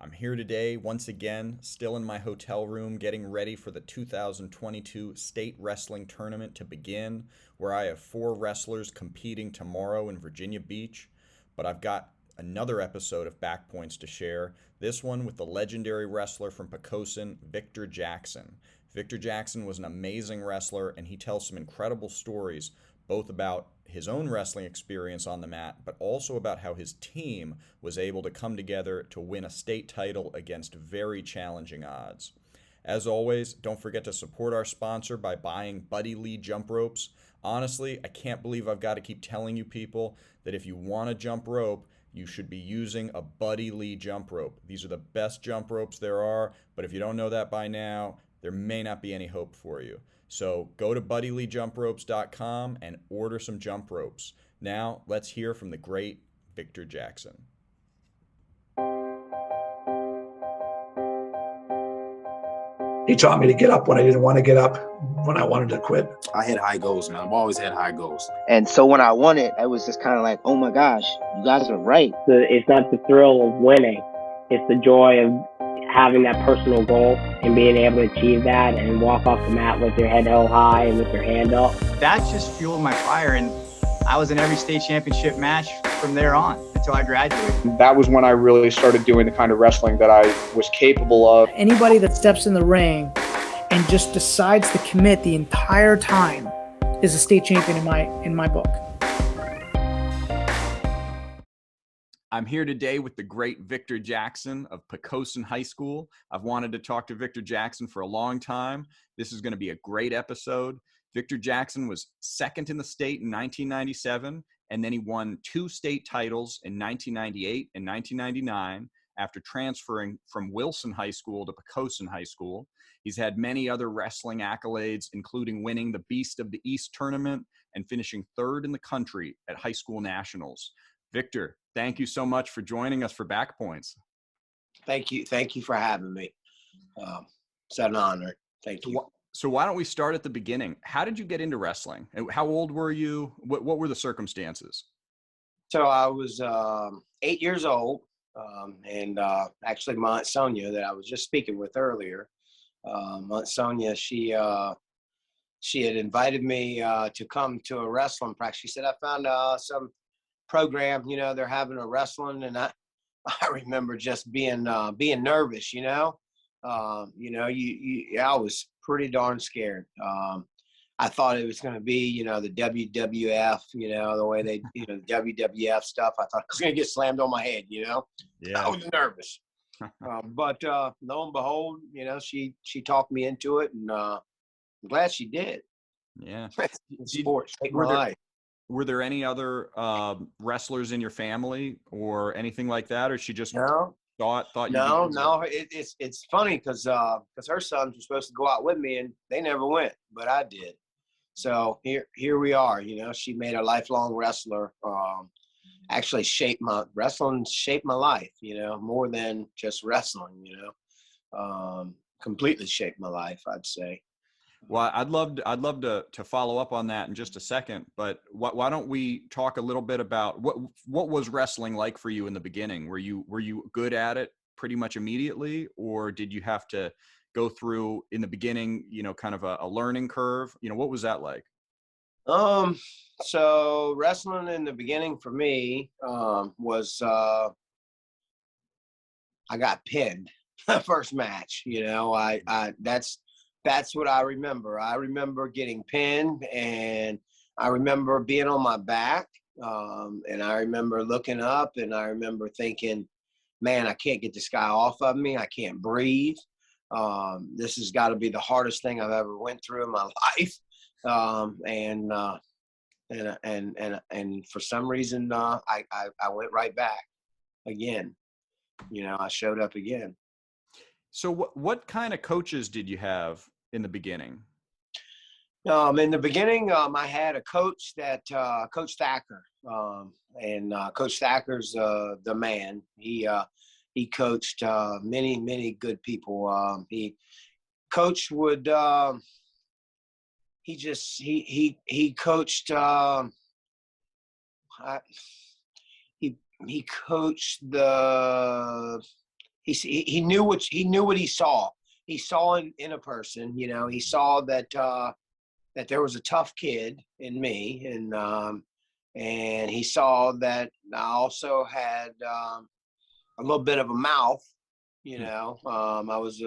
I'm here today, once again, still in my hotel room, getting ready for the 2022 State Wrestling Tournament to begin, where I have four wrestlers competing tomorrow in Virginia Beach. But I've got another episode of Backpoints to share, this one with the legendary wrestler from Poquoson, Victor Jackson. Victor Jackson was an amazing wrestler, and he tells some incredible stories, both about his own wrestling experience on the mat, but also about how his team was able to come together to win a state title against very challenging odds. As always, don't forget to support our sponsor by buying Buddy Lee jump ropes. Honestly, I can't believe I've got to keep telling you people that if you want a jump rope, you should be using a Buddy Lee jump rope. These are the best jump ropes there are, but if you don't know that by now, there may not be any hope for you. So go to BuddyLeeJumpRopes.com and order some jump ropes. Now, let's hear from the great Victor Jackson. He taught me to get up when I didn't want to get up, when I wanted to quit. I had high goals, man. I've always had high goals. And so when I won it, I was just kind of like, oh my gosh, you guys are right. It's not the thrill of winning. It's the joy of having that personal goal and being able to achieve that and walk off the mat with your head held high and with your hand up. That just fueled my fire, and I was in every state championship match from there on until I graduated. That was when I really started doing the kind of wrestling that I was capable of. Anybody that steps in the ring and just decides to commit the entire time is a state champion in my book. I'm here today with the great Victor Jackson of Poquoson High School. I've wanted to talk to Victor Jackson for a long time. This is going to be a great episode. Victor Jackson was second in the state in 1997, and then he won two state titles in 1998 and 1999 after transferring from Wilson High School to Poquoson High School. He's had many other wrestling accolades, including winning the Beast of the East tournament and finishing third in the country at high school nationals. Victor, thank you so much for joining us for Backpoints. Thank you. Thank you for having me. It's an honor. Thank you. So why don't we start at the beginning? How did you get into wrestling? How old were you? What were the circumstances? So I was 8 years old, and actually my Aunt Sonia that I was just speaking with earlier, Aunt Sonia, she had invited me to come to a wrestling practice. She said, I found some program, they're having a wrestling, and I remember just being nervous, I was pretty darn scared. I thought it was going to be, the WWF, the way they, the WWF stuff. I thought I was going to get slammed on my head, Yeah. I was nervous. But lo and behold, she talked me into it, and I'm glad she did. Yeah. Sports take my life. Were there any other wrestlers in your family or anything like that, or she just thought you? No. It's funny because her sons were supposed to go out with me and they never went, but I did. So here we are. She made a lifelong wrestler. Actually, wrestling shaped my life. More than just wrestling. Completely shaped my life, I'd say. Well, I'd love to follow up on that in just a second, but why don't we talk a little bit about what was wrestling like for you in the beginning? Were you good at it pretty much immediately, or did you have to go through in the beginning, kind of a learning curve? What was that like? So wrestling in the beginning for me was I got pinned the first match. That's what I remember. I remember getting pinned, and I remember being on my back, and I remember looking up, and I remember thinking, man, I can't get this guy off of me. I can't breathe. This has got to be the hardest thing I've ever went through in my life. And for some reason, I went right back again. I showed up again. So what kind of coaches did you have in the beginning? In the beginning, I had a coach that Coach Thacker, and Coach Thacker's the man. He coached many good people. Coach would he coached he coached he knew what he saw. He saw in a person, you know, he saw that that there was a tough kid in me, and he saw that I also had a little bit of a mouth, you know. I was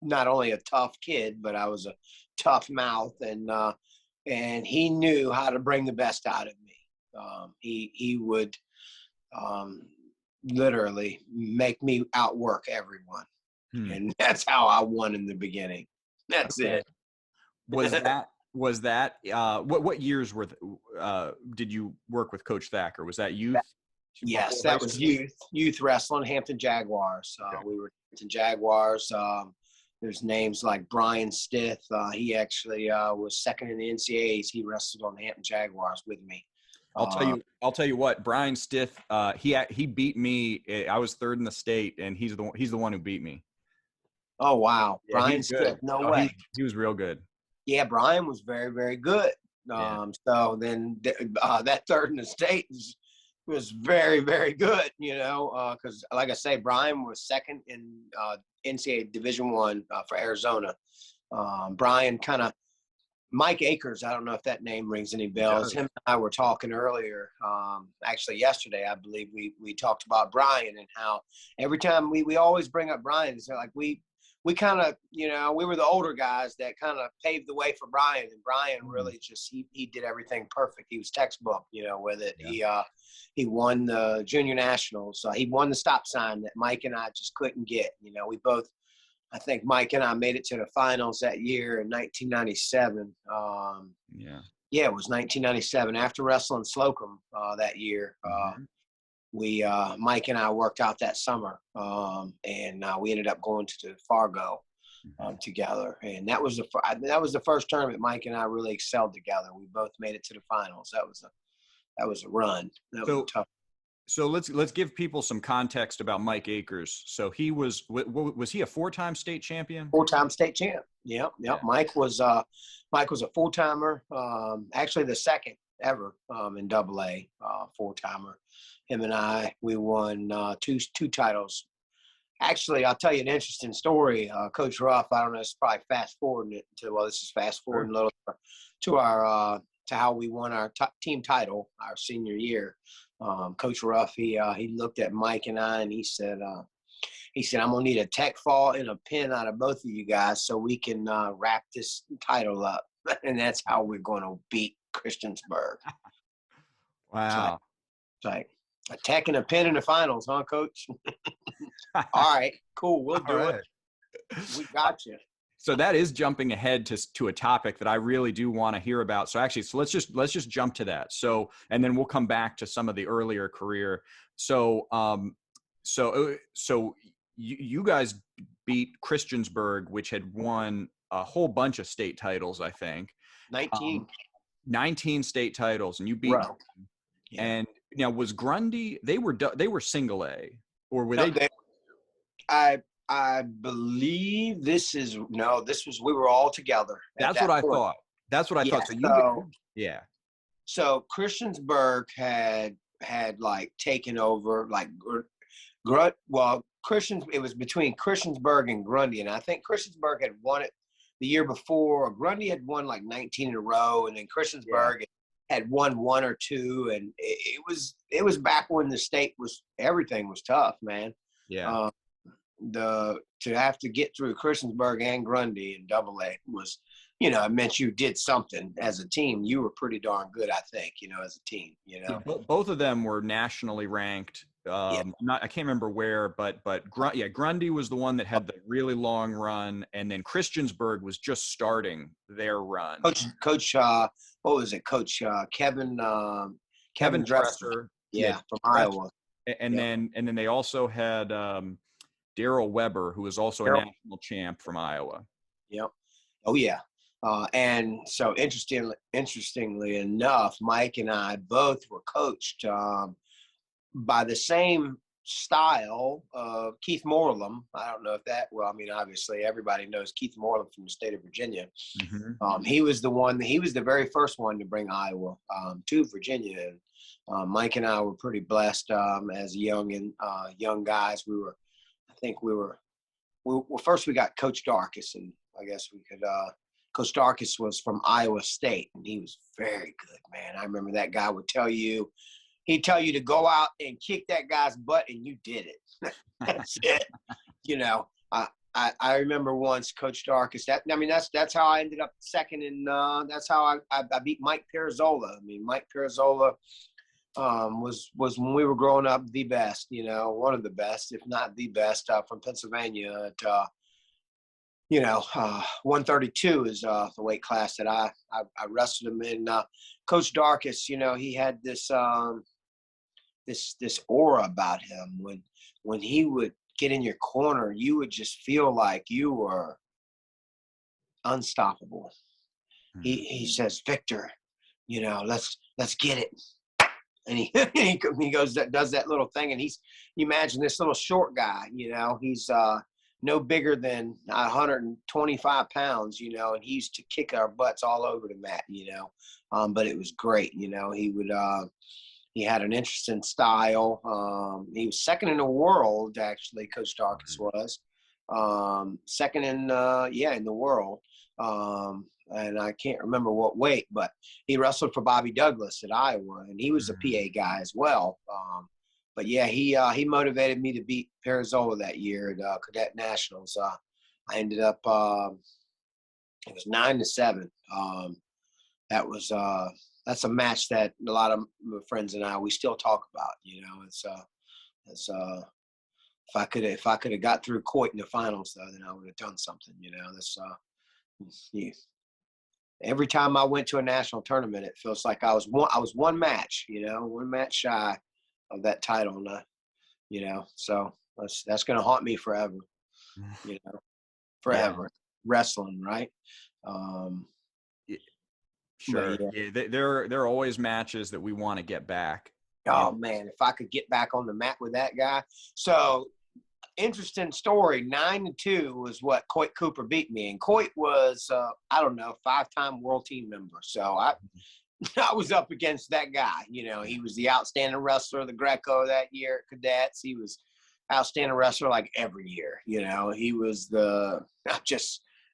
not only a tough kid, but I was a tough mouth, and he knew how to bring the best out of me. He would literally make me outwork everyone, and that's how I won in the beginning. That's it. Was that what years did you work with Coach Thacker? Was that youth? Yes, that was youth wrestling, Hampton Jaguars. We were Hampton Jaguars. There's names like Brian Stith. He actually was second in the NCAAs. He wrestled on the Hampton Jaguars with me. I'll tell you what, Brian Stith, he beat me. I was third in the state, and he's the one who beat me. Oh wow, yeah, Brian Stith, no way. He was real good. Yeah, Brian was very, very good. So then that third in the state was very, very good, you know, because like I say, Brian was second in NCAA Division I for Arizona. Brian Mike Akers, I don't know if that name rings any bells. Him and I were talking earlier, actually yesterday, I believe we talked about Brian and how every time we always bring up Brian. So like we kind of, you know, we were the older guys that kind of paved the way for Brian, and Brian really just, he did everything perfect. He was textbook, you know, with it. Yeah. He won the junior nationals. He won the stop sign that Mike and I just couldn't get. You know, I think Mike and I made it to the finals that year in 1997. Yeah, it was 1997 after wrestling Slocum that year. Mike and I worked out that summer, and we ended up going to Fargo together. And that was the first tournament Mike and I really excelled together. We both made it to the finals. That was a run. That was tough. So let's give people some context about Mike Akers. So he was he a 4-time state champion? 4-time state champ. Yep. Yeah. Mike was a 4-timer. Actually the second ever in AA 4-timer. Him and I, we won two titles. Actually, I'll tell you an interesting story. Coach Ruff, I don't know, it's probably fast forwarding it this is fast forwarding a little to our to how we won our team title our senior year. Coach Ruff, he looked at Mike and I, and he said, I'm gonna need a tech fall and a pin out of both of you guys so we can wrap this title up, and that's how we're going to beat Christiansburg. Wow. It's like a tech and a pin in the finals, huh, Coach? All right, cool. We'll do it. We got you. So that is jumping ahead to a topic that I really do want to hear about. So let's just jump to that. So, and then we'll come back to some of the earlier career. So you guys beat Christiansburg, which had won a whole bunch of state titles, I think. 19 state titles, and you beat them. Yeah. And now was Grundy, they were single A, or were they? I believe we were all together. That's what I thought. That's what I thought. So So Christiansburg had like taken over, like it was between Christiansburg and Grundy, and I think Christiansburg had won it the year before. Grundy had won like 19 in a row, and then Christiansburg had won 1 or 2, and it was back when the state everything was tough, man. Yeah. To have to get through Christiansburg and Grundy in AA was, you know, it meant you did something as a team. You were pretty darn good, I think, you know, as a team, you know. Both of them were nationally ranked. I can't remember where, but Grundy was the one that had the really long run, and then Christiansburg was just starting their run. Coach what was it? Coach Kevin Dresser. Yeah, from Iowa. And then they also had Daryl Weber, who was also a national champ from Iowa. Yep. Oh yeah. And so interestingly enough, Mike and I both were coached by the same style of Keith Moreland. I don't know if obviously everybody knows Keith Moreland from the state of Virginia. Mm-hmm. He was the very first one to bring Iowa to Virginia. And Mike and I were pretty blessed as young guys. think well, first we got Coach Darkus, and I guess we could, Coach Darkus was from Iowa State, and he was very good, man. I remember that guy would he'd tell you to go out and kick that guy's butt, and you did it. That's it. You know, I remember once Coach Darkus. That's how I ended up second, and that's how I beat Mike Piazzolla. I mean, Mike Piazzolla was when we were growing up the best. You know, one of the best, if not the best, from Pennsylvania. At 132 is the weight class that I wrestled him in. Coach Darkus, you know, he had this this aura about him. When he would get in your corner, you would just feel like you were unstoppable. He says, Victor, you know, let's get it. And he goes, does that little thing. And you imagine this little short guy, you know, he's no bigger than 125 pounds, you know, and he used to kick our butts all over the mat, you know, but it was great. You know, he had an interesting style. He was second in the world, actually, Coach Darkus was. Second in the world. And I can't remember what weight, but he wrestled for Bobby Douglas at Iowa, and he was a PA guy as well. But yeah, he motivated me to beat Piazzolla that year at Cadet Nationals. I ended up it was 9-7. That's a match that a lot of my friends and we still talk about. You know, it's if I could have got through Coit in the finals, though, then I would have done something. You know, every time I went to a national tournament, it feels like I was one match. You know, one match shy of that title. And, you know, so that's going to haunt me forever. You know, forever. Yeah. Wrestling, right? Sure. Yeah, there are always matches that we want to get back. Oh, man, if I could get back on the mat with that guy. So, interesting story. 9-2 was what Coit Cooper beat me. And Coit was, 5-time world team member. So, I was up against that guy. You know, he was the outstanding wrestler of the Greco that year at Cadets. He was outstanding wrestler like every year. You know, he was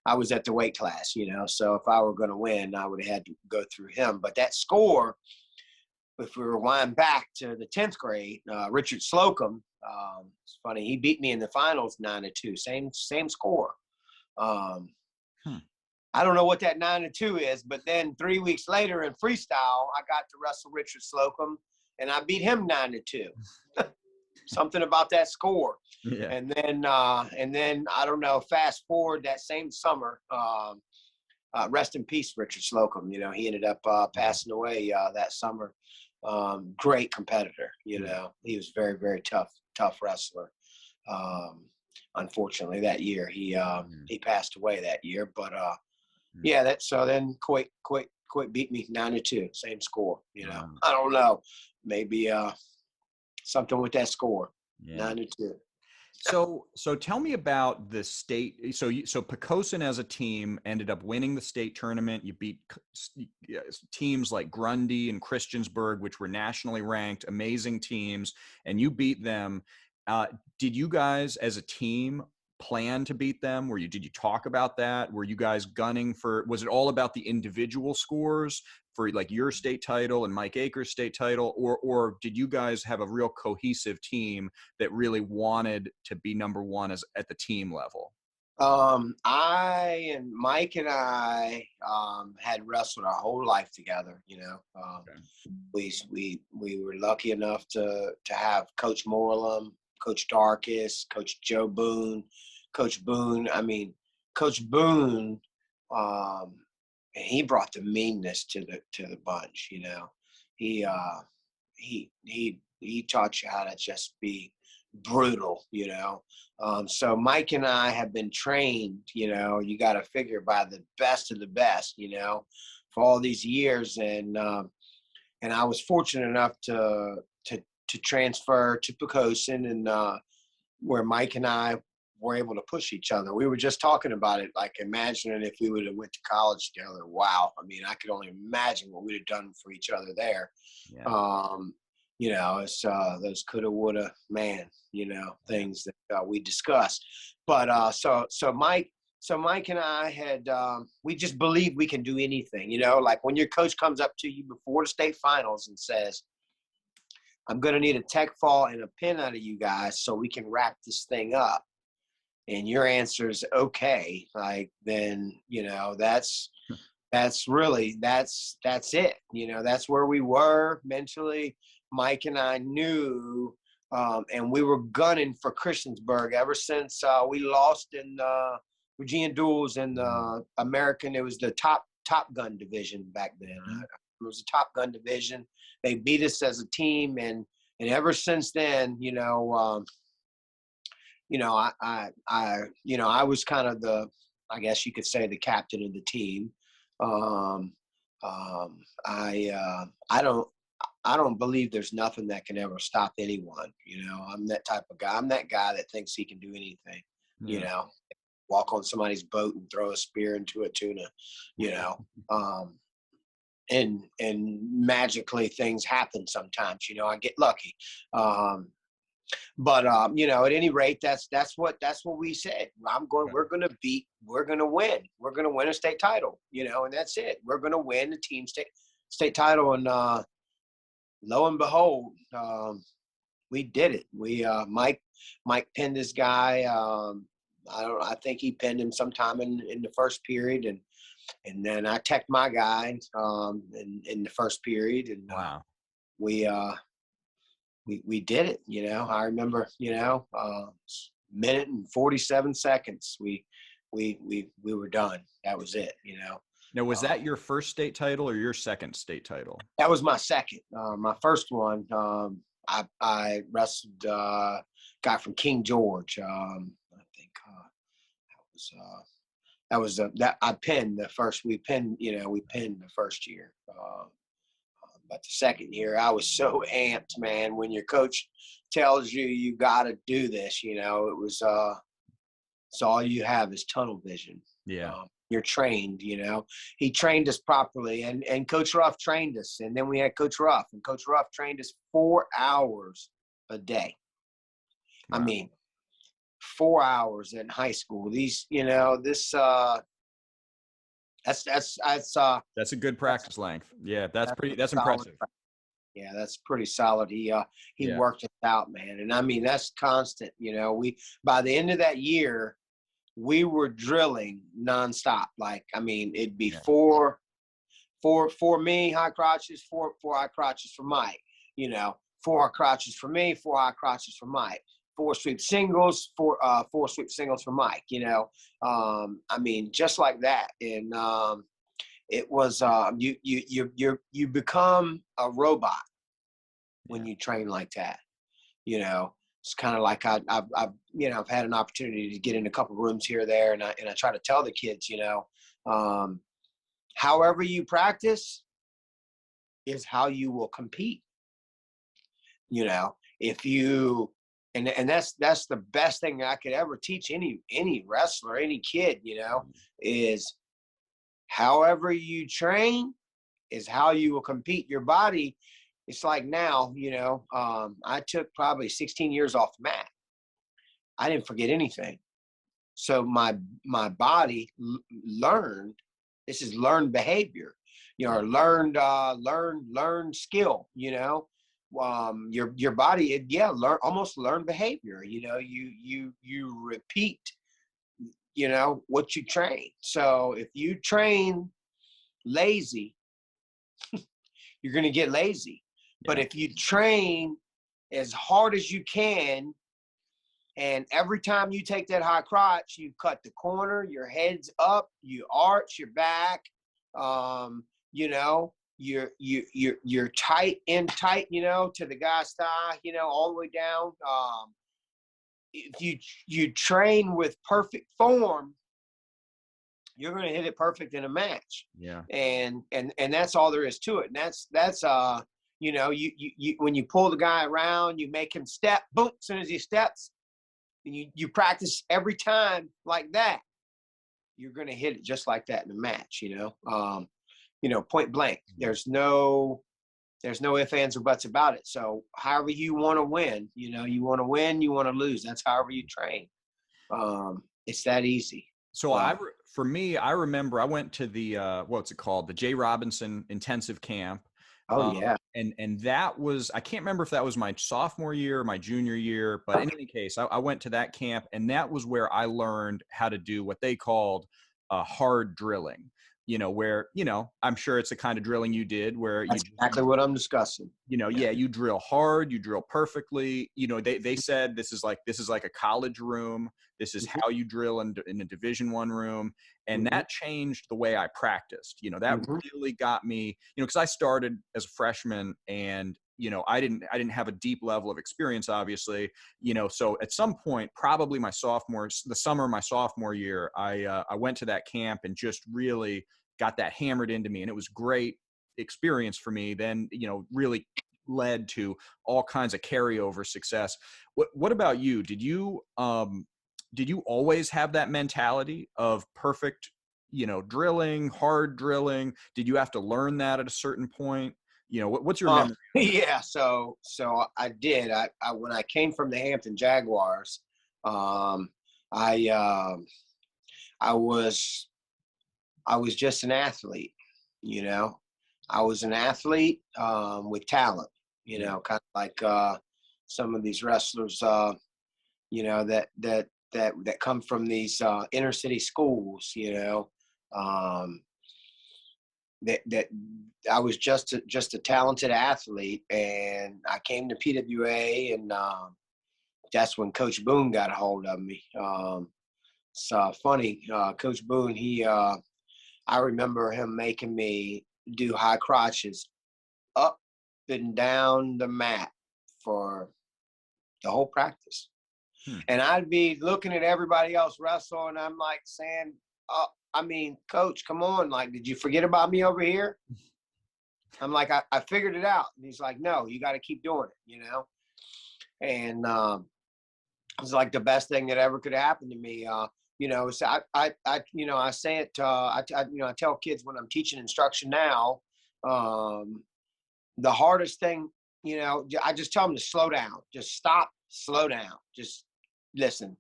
I was at the weight class, you know, so if I were going to win, I would have had to go through him. But that score, if we rewind back to the 10th grade, Richard Slocum, it's funny, he beat me in the finals 9-2, same score. I don't know what that 9-2 is, but then 3 weeks later in freestyle, I got to wrestle Richard Slocum, and I beat him 9-2. Something about that score. Yeah. And then I don't know, fast forward that same summer, rest in peace, Richard Slocum. You know, he ended up passing away that summer. Great competitor, you know. He was very, very tough wrestler. Unfortunately that year he passed away that year, but so then Coit beat me 9-2, same score, you know. I don't know, maybe something with that score. 9-2. So tell me about the state. So Poquoson as a team ended up winning the state tournament. You beat teams like Grundy and Christiansburg, which were nationally ranked, amazing teams, and you beat them. Did you guys as a team plan to beat them? Did you talk about that? Were you guys gunning for, was it all about the individual scores for like your state title and Mike Akers' state title, or did you guys have a real cohesive team that really wanted to be number one at the team level? Mike and I had wrestled our whole life together, you know. We were lucky enough to have Coach Moreland, Coach Darkus, Coach Joe Boone, Coach Boone. I mean, Coach Boone, he brought the meanness to the bunch, you know. He taught you how to just be brutal, you know. So Mike and I have been trained, you know, you got to figure by the best of the best, you know, for all these years. And I was fortunate enough to transfer to Poquoson, and where Mike and I were able to push each other. We were just talking about it, like imagining if we would have went to college together. Wow. I mean, I could only imagine what we'd have done for each other there. Yeah. You know, it's those coulda, woulda, man, you know, things that we discussed. But so Mike and I had we just believe we can do anything. Like when your coach comes up to you before the state finals and says, "I'm going to need a tech fall and a pin out of you guys so we can wrap this thing up," and your answer is okay, like then that's really that's it. That's where we were mentally. Mike and I knew, and we were gunning for Christiansburg ever since we lost in Virginia Duels in the American. It was the Top Gun division back then. It was a Top Gun division. They beat us as a team, and ever since then, I was kind of I guess you could say the captain of the team. I don't believe there's nothing that can ever stop anyone. I'm that type of guy. I'm that guy that thinks he can do anything. Walk on somebody's boat and throw a spear into a tuna. And magically things happen sometimes. I get lucky. But at any rate, that's what we said. We're going to win. We're going to win a state title, and that's it. We're going to win the team state title. And lo and behold, we did it. We Mike pinned this guy. I think he pinned him sometime in the first period, and then I teched my guy in the first period, and Wow. We did it. I remember, minute and 47 seconds. We were done. That was it. Now, was that your first state title or your second state title? That was my second. My first one, I wrestled a guy from King George. I think I pinned the first. We pinned the first year. But the second year, I was so amped, man. When your coach tells you got to do this, it was so all you have is tunnel vision. Yeah. You're trained, He trained us properly, and Coach Ruff trained us, and then we had Coach Ruff, and Coach Ruff trained us 4 hours a day. Wow. I mean, 4 hours in high school. These, that's a good practice length. Yeah, that's impressive. Yeah, that's pretty solid. He worked us out, man. And I mean, that's constant. By the end of that year, we were drilling nonstop. Like, I mean, it'd be four me, high crotches, four high crotches for Mike, 4 high crotches for me, 4 high crotches for Mike. 4 sweep singles, 4 sweep singles for Mike, I mean, just like that. And it was you become a robot when you train like that. It's kind of like I've had an opportunity to get in a couple rooms here or there, and I try to tell the kids, however you practice is how you will compete. If you and that's the best thing I could ever teach any wrestler, any kid, is however you train is how you will compete. Your body, it's like now, I took probably 16 years off the mat. I didn't forget anything. So my body learned. This is learned behavior, learned skill, your body, almost learn behavior. You repeat, what you train. So if you train lazy, you're going to get lazy. Yeah. But if you train as hard as you can, and every time you take that high crotch, you cut the corner, your head's up, you arch your back, you're tight, to the guy's thigh, all the way down. If you train with perfect form, you're going to hit it perfect in a match. Yeah. And that's all there is to it. And that's you when you pull the guy around, you make him step, boom, as soon as he steps, and you practice every time like that, you're going to hit it just like that in a match, point blank. There's no There's no ifs, ands, or buts about it. So however you want to win, you want to win, you want to lose. That's however you train. It's that easy. So for me, I remember I went to the what's it called? The Jay Robinson intensive camp. Oh yeah. And that was, I can't remember if that was my sophomore year or my junior year, but in any case, I went to that camp, and that was where I learned how to do what they called hard drilling. Where, I'm sure it's the kind of drilling you did where That's exactly what I'm discussing. You drill hard, you drill perfectly. They said this is like a college room. This is how you drill in a Division I room. And that changed the way I practiced. That really got me, because I started as a freshman, and I didn't have a deep level of experience, obviously, so at some point, probably the summer of my sophomore year, I went to that camp and just really got that hammered into me. And it was great experience for me. Then, really led to all kinds of carryover success. What about you? Did you always have that mentality of perfect, drilling, hard drilling? Did you have to learn that at a certain point? What's your memory? Yeah. So I did. I when I came from the Hampton Jaguars, I was just an athlete. I was an athlete with talent. Kind of like some of these wrestlers. That come from these inner city schools. That I was just a talented athlete, and I came to PWA, and that's when Coach Boone got a hold of me. It's funny, Coach Boone. I remember him making me do high crotches up and down the mat for the whole practice. And I'd be looking at everybody else wrestle, and I'm like saying, Coach, come on. Like, did you forget about me over here? I'm like, I figured it out. And he's like, no, you got to keep doing it, And it was like the best thing that ever could happen to me. So I say it, I tell kids when I'm teaching instruction now, the hardest thing, I just tell them to slow down, just stop, slow down, just listen.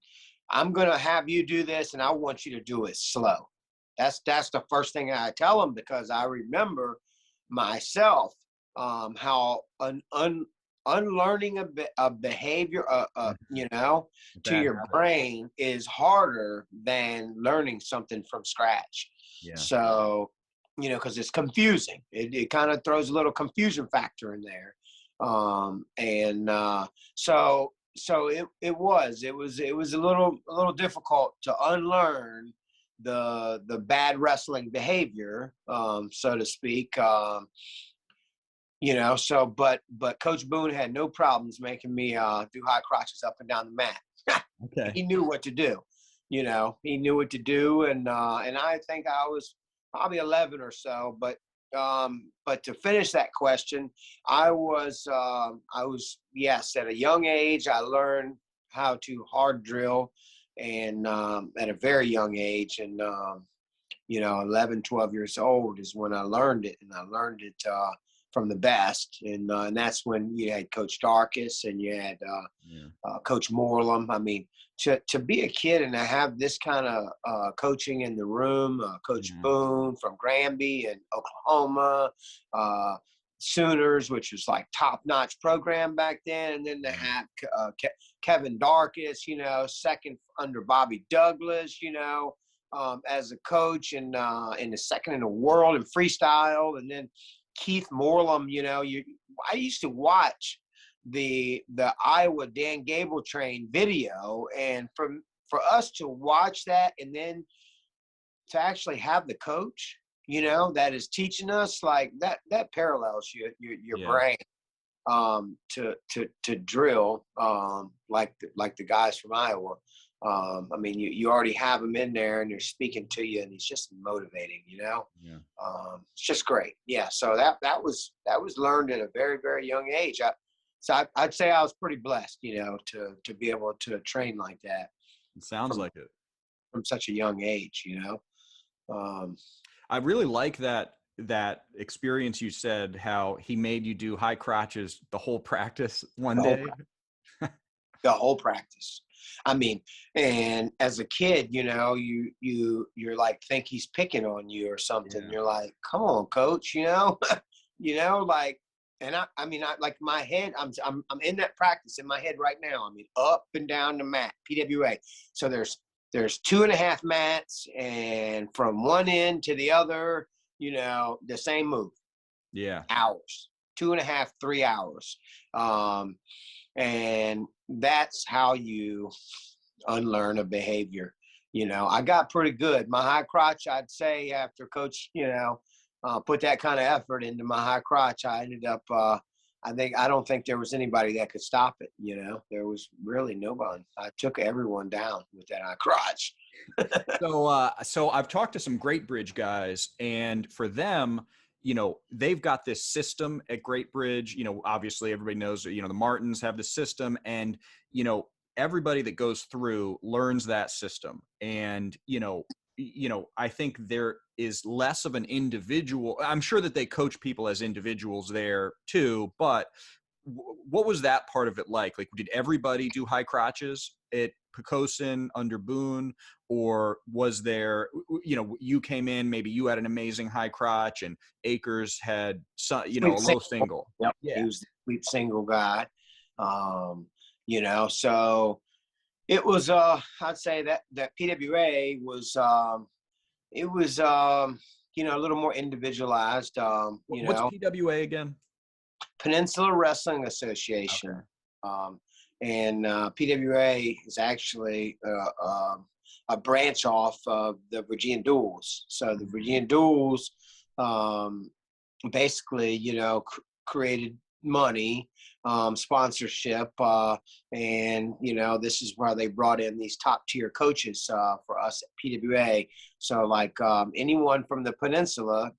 I'm going to have you do this, and I want you to do it slow. That's the first thing I tell them, because I remember myself, how unlearning a behavior, to your brain is harder than learning something from scratch. Yeah. So, because it's confusing. It kind of throws a little confusion factor in there. So it was a little difficult to unlearn the bad wrestling behavior, so to speak. But Coach Boone had no problems making me do high crotches up and down the mat. Okay. He knew what to do. He knew what to do, and I think I was probably 11 or so. But to finish that question, I was yes, at a young age I learned how to hard drill, and at a very young age, and 11, 12 years old is when I learned it, and I learned it from the best, and that's when you had Coach Darkus, and you had Coach Morlam. I mean, to be a kid and to have this kind of coaching in the room, Coach Boone from Granby and Oklahoma, Sooners, which was like top-notch program back then, and then to have Kevin Darkus, second under Bobby Douglas, as a coach, and in the second in the world in freestyle, and then Keith Morlam. I used to watch the Iowa Dan Gable train video, and for us to watch that, and then to actually have the coach, that is teaching us, like that parallels your brain to drill like the guys from Iowa. I mean, you already have them in there, and they're speaking to you, and it's just motivating, it's just great. Yeah. So that was learned at a very, very young age. I'd say I was pretty blessed, to be able to train like that. It sounds like it. From such a young age, I really like that that experience you said how he made you do high crotches the whole practice one The whole day? the whole practice. I mean, and as a kid, you're like think he's picking on you or something. Yeah. You're like, come on, coach, like, and I like my head. I'm in that practice in my head right now. I mean, up and down the mat, PWA. So there's 2.5 mats, and from one end to the other, the same move. Yeah. Hours, 2.5, 3 hours. And that's how you unlearn a behavior. I got pretty good. My high crotch, I'd say after coach, put that kind of effort into my high crotch, I ended up, I don't think there was anybody that could stop it. There was really nobody. I took everyone down with that high crotch. So I've talked to some Great Bridge guys, and for them, they've got this system at Great Bridge. Obviously everybody knows, the Martins have the system, and, everybody that goes through learns that system. And, I think there is less of an individual. I'm sure that they coach people as individuals there too, but what was that part of it like? Like, did everybody do high crotches at Poquoson under Boone, or was there, you came in, maybe you had an amazing high crotch and Akers had some, a low single. Yep. Yeah. He was the sweet single guy. So it was, I'd say that PWA was, it was, a little more individualized, What's PWA again? Peninsula Wrestling Association. Okay. And PWA is actually a branch off of the Virginia Duels. So the Virginia Duels basically, created money, sponsorship, and this is where they brought in these top tier coaches for us at PWA. So like anyone from the peninsula,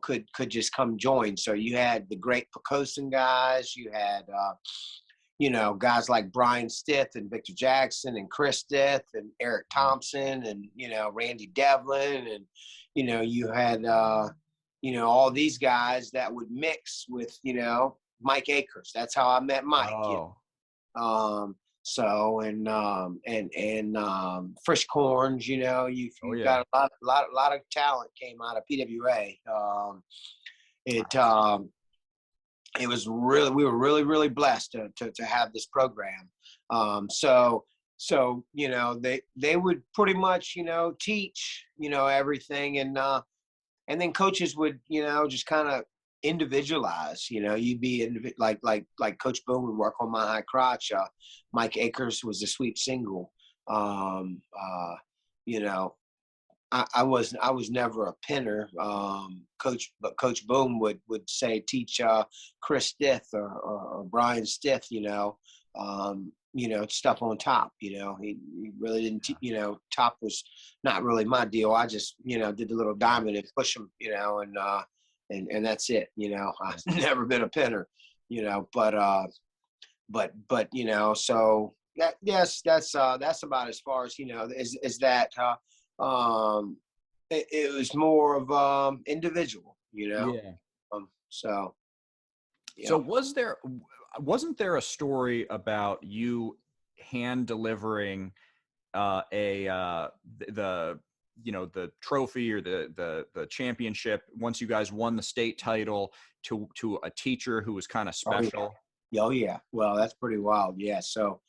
could just come join. So you had the great Poquoson guys, you had guys like Brian Stith and Victor Jackson and Chris Stith and Eric Thompson and Randy Devlin, and you had all these guys that would mix with Mike Akers. That's how I met Mike. Oh. So Frisch Corns, you've got a lot of talent came out of PWA. It was really, we were really, really blessed to have this program. So they would pretty much teach everything, and then coaches would just kind of individualize. You'd be like Coach Boone would work on my high crotch. Mike Akers was the sweep single. I was never a pinner. Coach Boone would say teach Chris Stith or Brian Stith, stuff on top. He really didn't. Top was not really my deal. I just did the little diamond and push him, and that's it. I've never been a pinner, but so that, yes, that's about as far as is that. It was more of individual, Yeah. So wasn't there a story about you hand delivering the trophy or the championship once you guys won the state title to a teacher who was kind of special? Oh yeah. Well, that's pretty wild. Yeah. So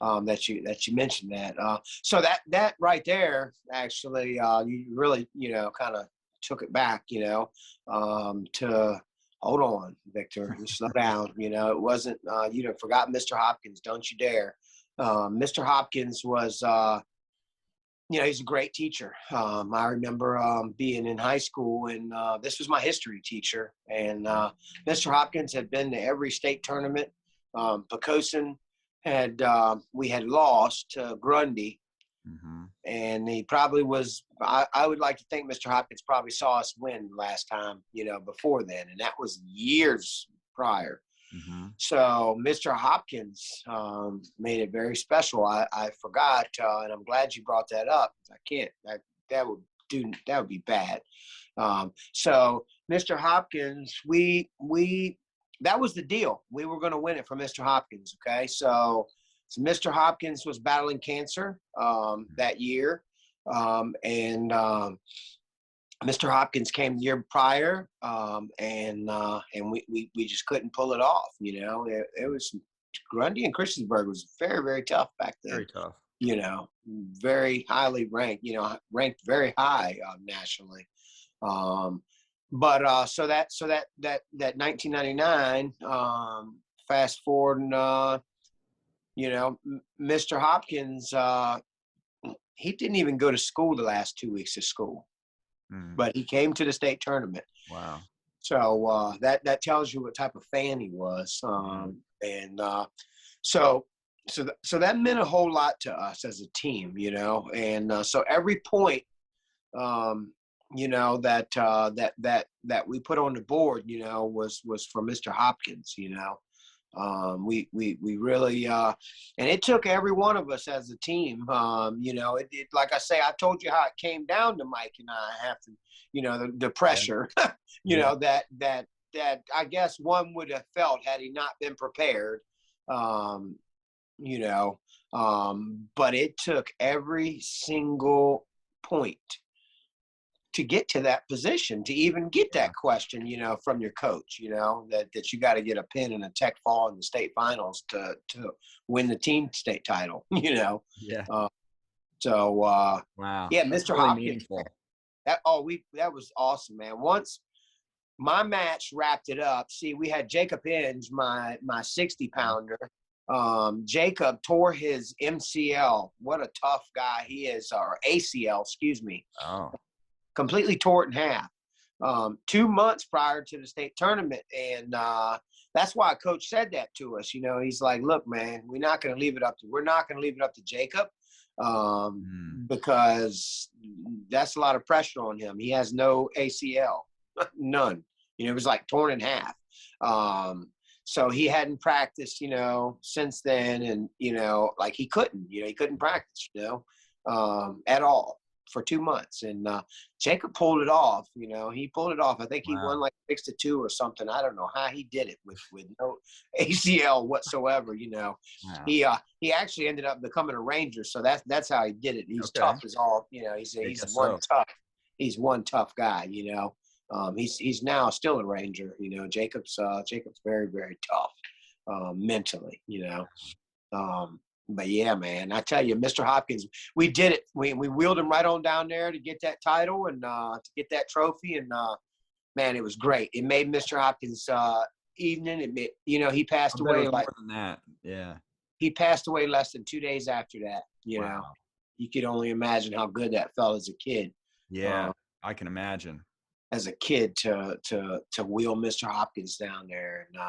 that you mentioned that. So that right there, actually, you really, kind of took it back, to hold on, Victor, you slow down. It wasn't, forgot Mr. Hopkins. Don't you dare. Mr. Hopkins was, he's a great teacher. I remember being in high school, and this was my history teacher. And Mr. Hopkins had been to every state tournament. Poquoson we had lost to Grundy. Mm-hmm. And he probably was, I would like to think Mr. Hopkins probably saw us win last time, before then. And that was years prior. Mm-hmm. So Mr. Hopkins made it very special. I forgot, and I'm glad you brought that up. I can't, that would that would be bad. So Mr. Hopkins, that was the deal. We were going to win it for Mr. Hopkins. Okay. So Mr. Hopkins was battling cancer that year. And Mr. Hopkins came the year prior. And we just couldn't pull it off. You know, it was Grundy and Christiansburg was very, very tough back then. Very tough. You know, very highly ranked, you know, ranked very high nationally. But so that 1999, fast forward, and you know, Mr. Hopkins, he didn't even go to school the last 2 weeks of school, but he came to the state tournament. Wow. So that tells you what type of fan he was, and so that meant a whole lot to us as a team, you know, and so every point. You know, that we put on the board, you know, was for Mr. Hopkins, you know. We really, and it took every one of us as a team. You know, it like I say, I told you how it came down to Mike and I have to, you know, the pressure, you know, that I guess one would have felt had he not been prepared, you know, but it took every single point to get to that position, to even get that question, you know, from your coach, you know, that you got to get a pin and a tech fall in the state finals to win the team state title, you know? Yeah. So, wow. Yeah, That's Mr. really Hopkins, meaningful. that was awesome, man. Once my match wrapped it up, see, we had Jacob Inge, my 60 pounder. Jacob tore his MCL. What a tough guy he is, or ACL, excuse me. Oh. Completely tore it in half 2 months prior to the state tournament. And that's why coach said that to us. You know, he's like, look, man, we're not going to leave it up to Jacob because that's a lot of pressure on him. He has no ACL, none. You know, it was like torn in half. So he hadn't practiced, you know, since then. And, you know, like he couldn't practice, you know, at all. For 2 months, and Jacob pulled it off. You know, he pulled it off. I think he won like 6-2 or something. I don't know how he did it with no ACL whatsoever. You know, he actually ended up becoming a Ranger, so that's how he did it. He's tough as all. You know, he's one tough guy. You know, he's now still a Ranger. You know, Jacob's very, very tough mentally. You know. But yeah, man, I tell you, Mr. Hopkins, we did it. We wheeled him right on down there to get that title and to get that trophy. And man, it was great. It made Mr. Hopkins' evening. You know, he passed away more than that. Yeah. He passed away less than 2 days after that. You know, you could only imagine how good that felt as a kid. Yeah, I can imagine. As a kid to wheel Mr. Hopkins down there, and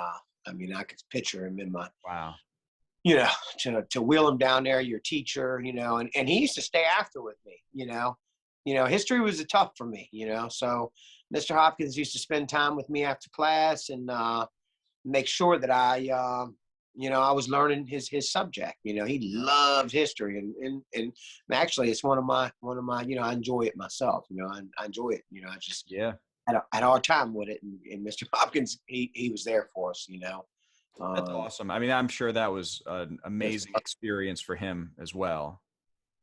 I mean, I could picture him in my you know, to wheel him down there, your teacher, you know, and he used to stay after with me, you know, history was tough for me, you know, so Mr. Hopkins used to spend time with me after class and make sure that I, you know, I was learning his subject. You know, he loved history, and actually it's one of my, you know, I enjoy it myself. You know, I enjoy it. You know, I just had a hard time with it, and Mr. Hopkins, he was there for us. You know. That's awesome. I mean, I'm sure that was an amazing experience for him as well.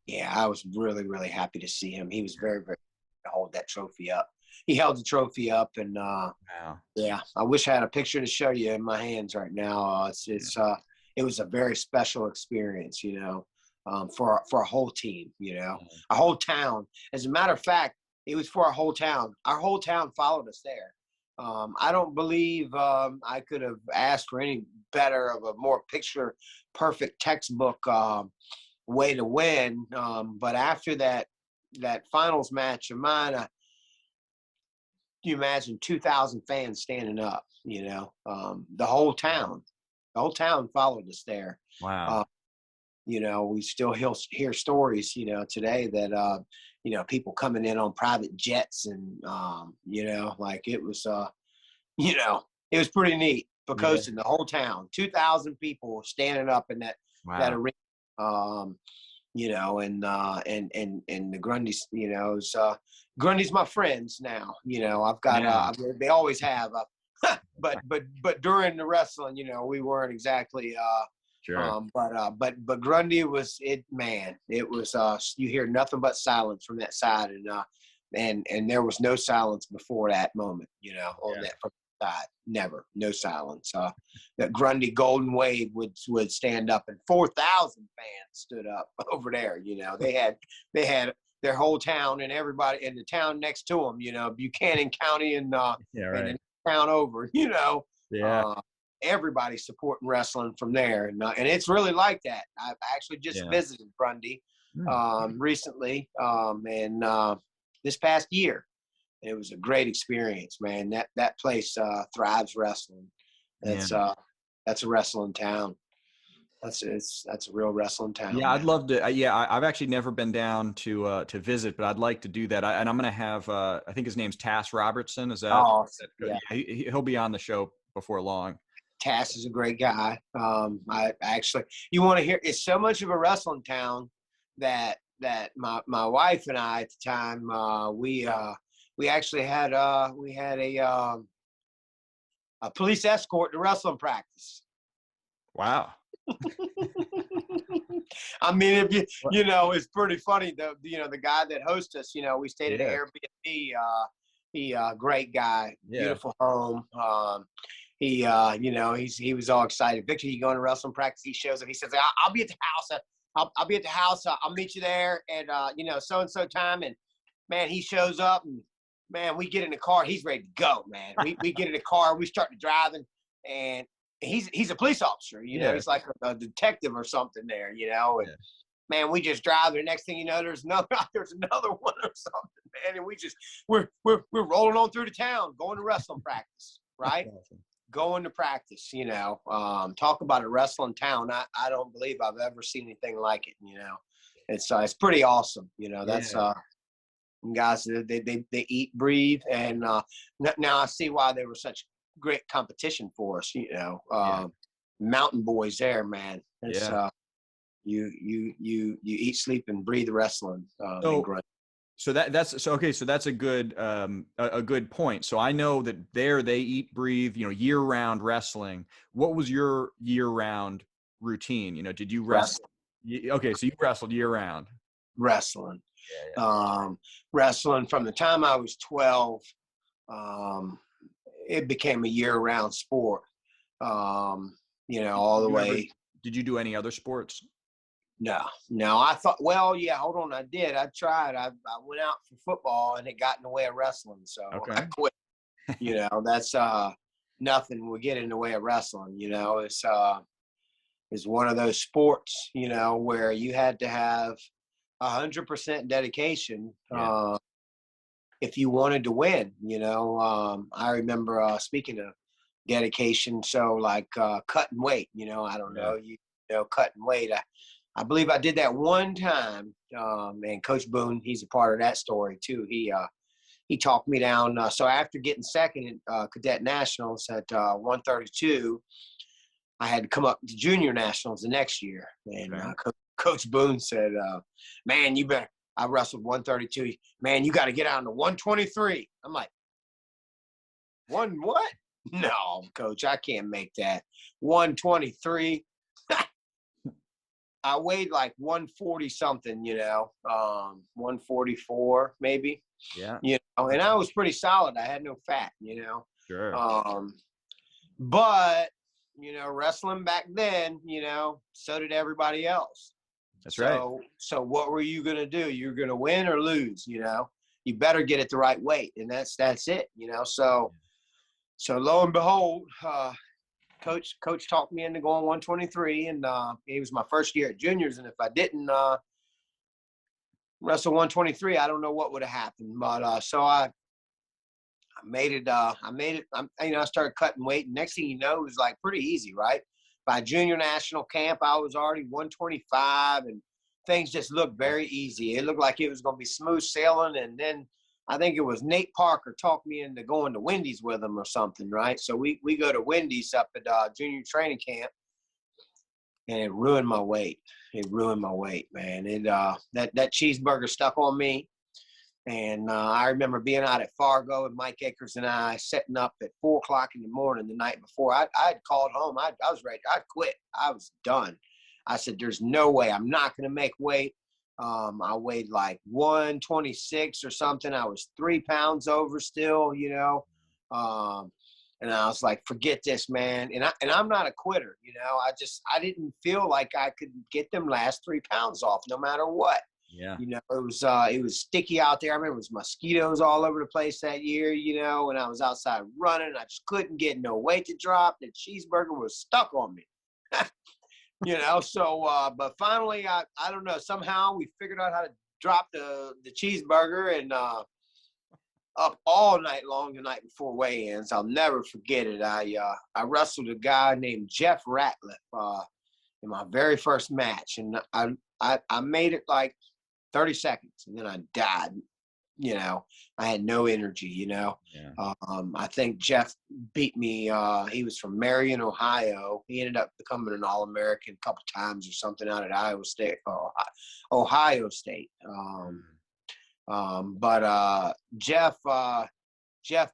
Yeah, I was really, really happy to see him. He was very, very to hold that trophy up. He held the trophy up, and yeah, I wish I had a picture to show you in my hands right now. It was a very special experience, you know, for a whole team, you know, a whole town. As a matter of fact, it was for our whole town. Our whole town followed us there. I don't believe I could have asked for any better of a more picture perfect textbook way to win. But after that finals match of mine, you imagine 2,000 fans standing up, you know, the whole town followed us there. Wow. You know, we still hear stories, you know, today that, you know, people coming in on private jets and, you know, like it was, you know, it was pretty neat because in the whole town, 2,000 people standing up in that arena. and the Grundys, Grundy's my friends now. I've got they always have, but during the wrestling, we weren't exactly Sure. but Grundy was it, man. It was you hear nothing but silence from that side, and there was no silence before that moment, on that from that side. Never, no silence. That Grundy Golden Wave would stand up, and 4,000 fans stood up over there. They had their whole town and everybody in the town next to them. Buchanan County and and the town over. Everybody supporting wrestling from there, and it's really like that. I've actually just visited Grundy recently, and this past year. It was a great experience, man. That place thrives wrestling. That's a wrestling town. That's a real wrestling town. Yeah, I'd love to. I've actually never been down to visit, but I'd like to do that. And I'm going to have I think his name's Tass Robertson. Is that? Oh, yeah. He'll be on the show before long. Tass is a great guy. I actually, you want to hear? It's so much of a wrestling town that my wife and I at the time we actually had a police escort to wrestling practice. Wow. I mean, if it's pretty funny. The guy that hosts us, we stayed at an Airbnb. He great guy, beautiful home. He was all excited. Victor, you going to wrestling practice? He shows up. He says, "I'll be at the house. I'll be at the house. I'll meet you there at so and so time." And man, he shows up, and man, we get in the car. He's ready to go, man. We get in the car. We start driving, and he's a police officer. He's like a detective or something there. And man, we just drive. The next thing you know, there's another one or something, man. And we're rolling on through the town, going to wrestling practice, right? Awesome. Going to practice, talk about a wrestling town. I don't believe I've ever seen anything like it. It's pretty awesome. That's guys, they eat, breathe, and now I see why they were such great competition for us. Mountain boys there, man. It's you eat, sleep, and breathe wrestling. So that's a good point. So I know that there they eat, breathe, year-round wrestling. What was your year-round routine? Did you wrestle? Okay, so you wrestled year-round. Wrestling. Wrestling from the time I was 12. It became a year-round sport. All the way. Did you do any other sports? No. I thought, hold on. I did. I tried. I went out for football, and it got in the way of wrestling. So I quit. That's nothing will get in the way of wrestling. It's one of those sports, where you had to have 100% dedication if you wanted to win. I remember speaking of dedication, so like cutting weight. I don't know, cutting weight. I believe I did that one time, and Coach Boone, he's a part of that story too. He talked me down. So after getting second at Cadet Nationals at 132, I had to come up to Junior Nationals the next year. And Coach Boone said, "Man, you better." I wrestled 132. "Man, you got to get out to 123." I'm like, "One what?" "No, Coach, I can't make that. 123." I weighed like 140 something, 144 maybe. Yeah. And I was pretty solid. I had no fat, Sure. But, wrestling back then, so did everybody else. That's right. So what were you going to do? You're going to win or lose, You better get it the right weight. And that's it, So lo and behold, Coach talked me into going 123, and it was my first year at juniors. And if I didn't wrestle 123, I don't know what would have happened. But so I made it. I started cutting weight, and next thing you know, it was like pretty easy, right? By junior national camp, I was already 125, and things just looked very easy. It looked like it was going to be smooth sailing, and then I think it was Nate Parker talked me into going to Wendy's with him or something, right? So we go to Wendy's up at junior training camp, and it ruined my weight. It ruined my weight, man. It that cheeseburger stuck on me. And I remember being out at Fargo and Mike Akers and I setting up at 4:00 in the morning the night before. I'd called home. I was ready. I'd quit. I was done. I said, there's no way. I'm not going to make weight. I weighed like 126 or something. I was 3 pounds over still, you know. And I was like, forget this, man. And I'm not a quitter, you know. I didn't feel like I could get them last 3 pounds off no matter what. Yeah. You know, it was sticky out there. I remember it was mosquitoes all over the place that year, you know, and I was outside running. I just couldn't get no weight to drop. The cheeseburger was stuck on me. You know, so but finally I don't know, somehow we figured out how to drop the cheeseburger, and up all night long the night before weigh-ins. I'll never forget it. I wrestled a guy named Jeff Ratliff in my very first match, and I made it like 30 seconds, and then I died. You know, I had no energy, you know. Yeah. I think Jeff beat me. He was from Marion, Ohio. He ended up becoming an All-American a couple times or something out at Ohio State. But Jeff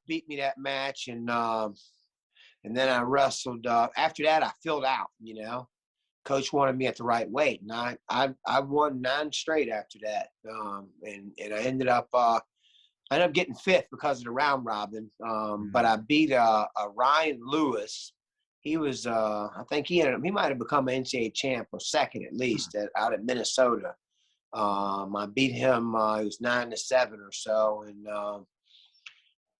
beat me that match, and then I wrestled. After that, I filled out, you know. Coach wanted me at the right weight, and I won 9 straight after that. And I ended up getting 5th because of the round robin. But I beat Ryan Lewis. He was I think he might have become an NCAA champ, or second at least, out at Minnesota. I beat him. It was 9-7 or so, and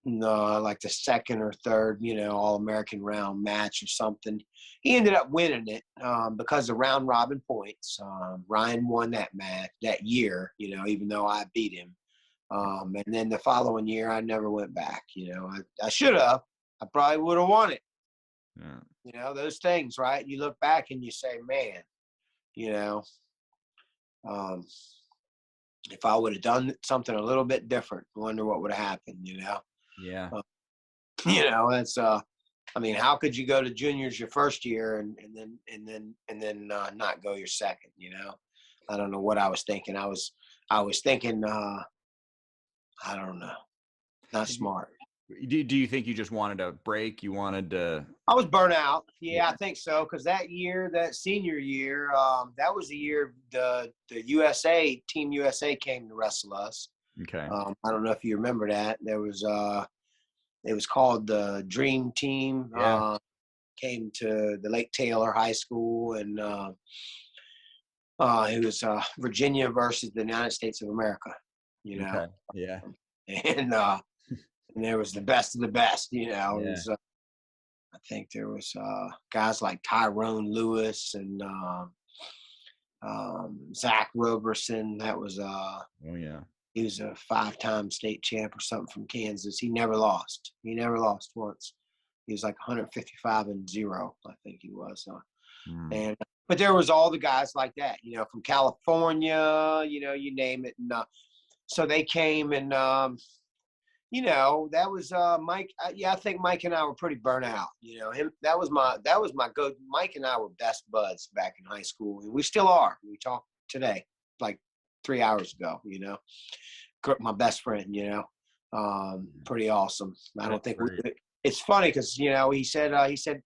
like the second or third, you know, All-American round match or something. He ended up winning it because of round robin points. Ryan won that match that year, you know, even though I beat him. And then the following year, I never went back. You know, I should have. I probably would have won it. Yeah. You know, those things, right? You look back and you say, man, you know, if I would have done something a little bit different, I wonder what would have happened, you know? Yeah. You know, that's I mean, how could you go to juniors your first year and then not go your second, you know? I don't know what I was thinking. I was thinking I don't know. Not smart. Do you think you just wanted a break? You wanted to? I was burnt out. Yeah, I think so. Because that year, that senior year, that was the year the Team USA came to wrestle us. Okay. I don't know if you remember that. There was it was called the Dream Team. Yeah. Came to the Lake Taylor High School, and it was Virginia versus the United States of America. You know. Okay. Yeah. And there was the best of the best. You know. Yeah. It was, I think there was guys like Tyrone Lewis and Zach Roberson. That was Oh yeah. he was a 5-time state champ or something from Kansas. He never lost. He never lost once. He was like 155-0, I think he was. But there was all the guys like that, you know, from California, you know, you name it. And so they came, and you know, that was Mike. I think Mike and I were pretty burnt out. You know, that was my go. Mike and I were best buds back in high school, and we still are. We talk today, like 3 hours ago. You know, my best friend. You know, pretty awesome. I don't think it's funny because, you know, he said,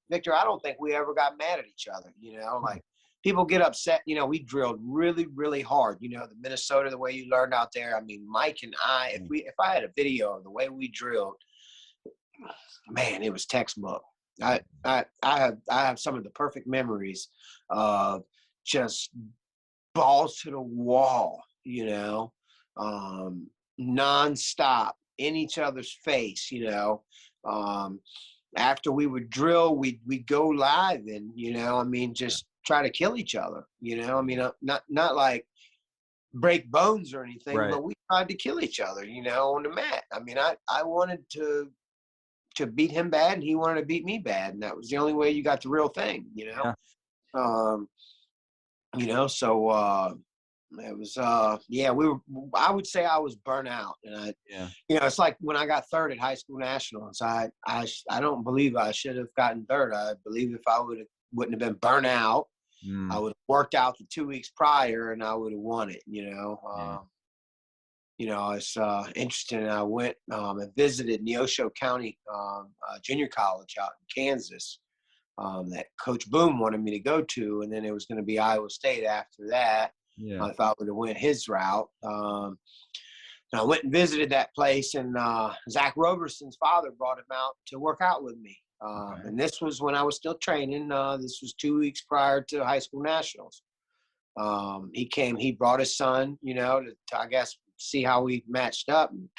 Victor, I don't think we ever got mad at each other. You know, like people get upset. You know, we drilled really, really hard. You know, the Minnesota, the way you learned out there. I mean, Mike and I, if I had a video of the way we drilled, man, it was textbook. I have some of the perfect memories of just balls to the wall, you know, nonstop in each other's face, you know. After we would drill, we'd go live and, you know, I mean, just try to kill each other, you know. I mean, not like break bones or anything, right. But we tried to kill each other, you know, on the mat. I mean, I wanted to beat him bad, and he wanted to beat me bad, and that was the only way you got the real thing, you know. Yeah. You know, so it was I would say I was burnt out, and you know, it's like when I got third at high school nationals, I don't believe I should have gotten third. I believe if I wouldn't have been burnt out, I would have worked out the 2 weeks prior and I would have won it, It's interesting. I went and visited Neosho County Junior College out in Kansas that Coach Boone wanted me to go to, and then it was going to be Iowa State after that. Yeah. I thought I would have went his route. And I went and visited that place, and Zach Roberson's father brought him out to work out with me. And this was when I was still training. This was 2 weeks prior to high school nationals. He came, he brought his son, to I guess, see how we matched up. And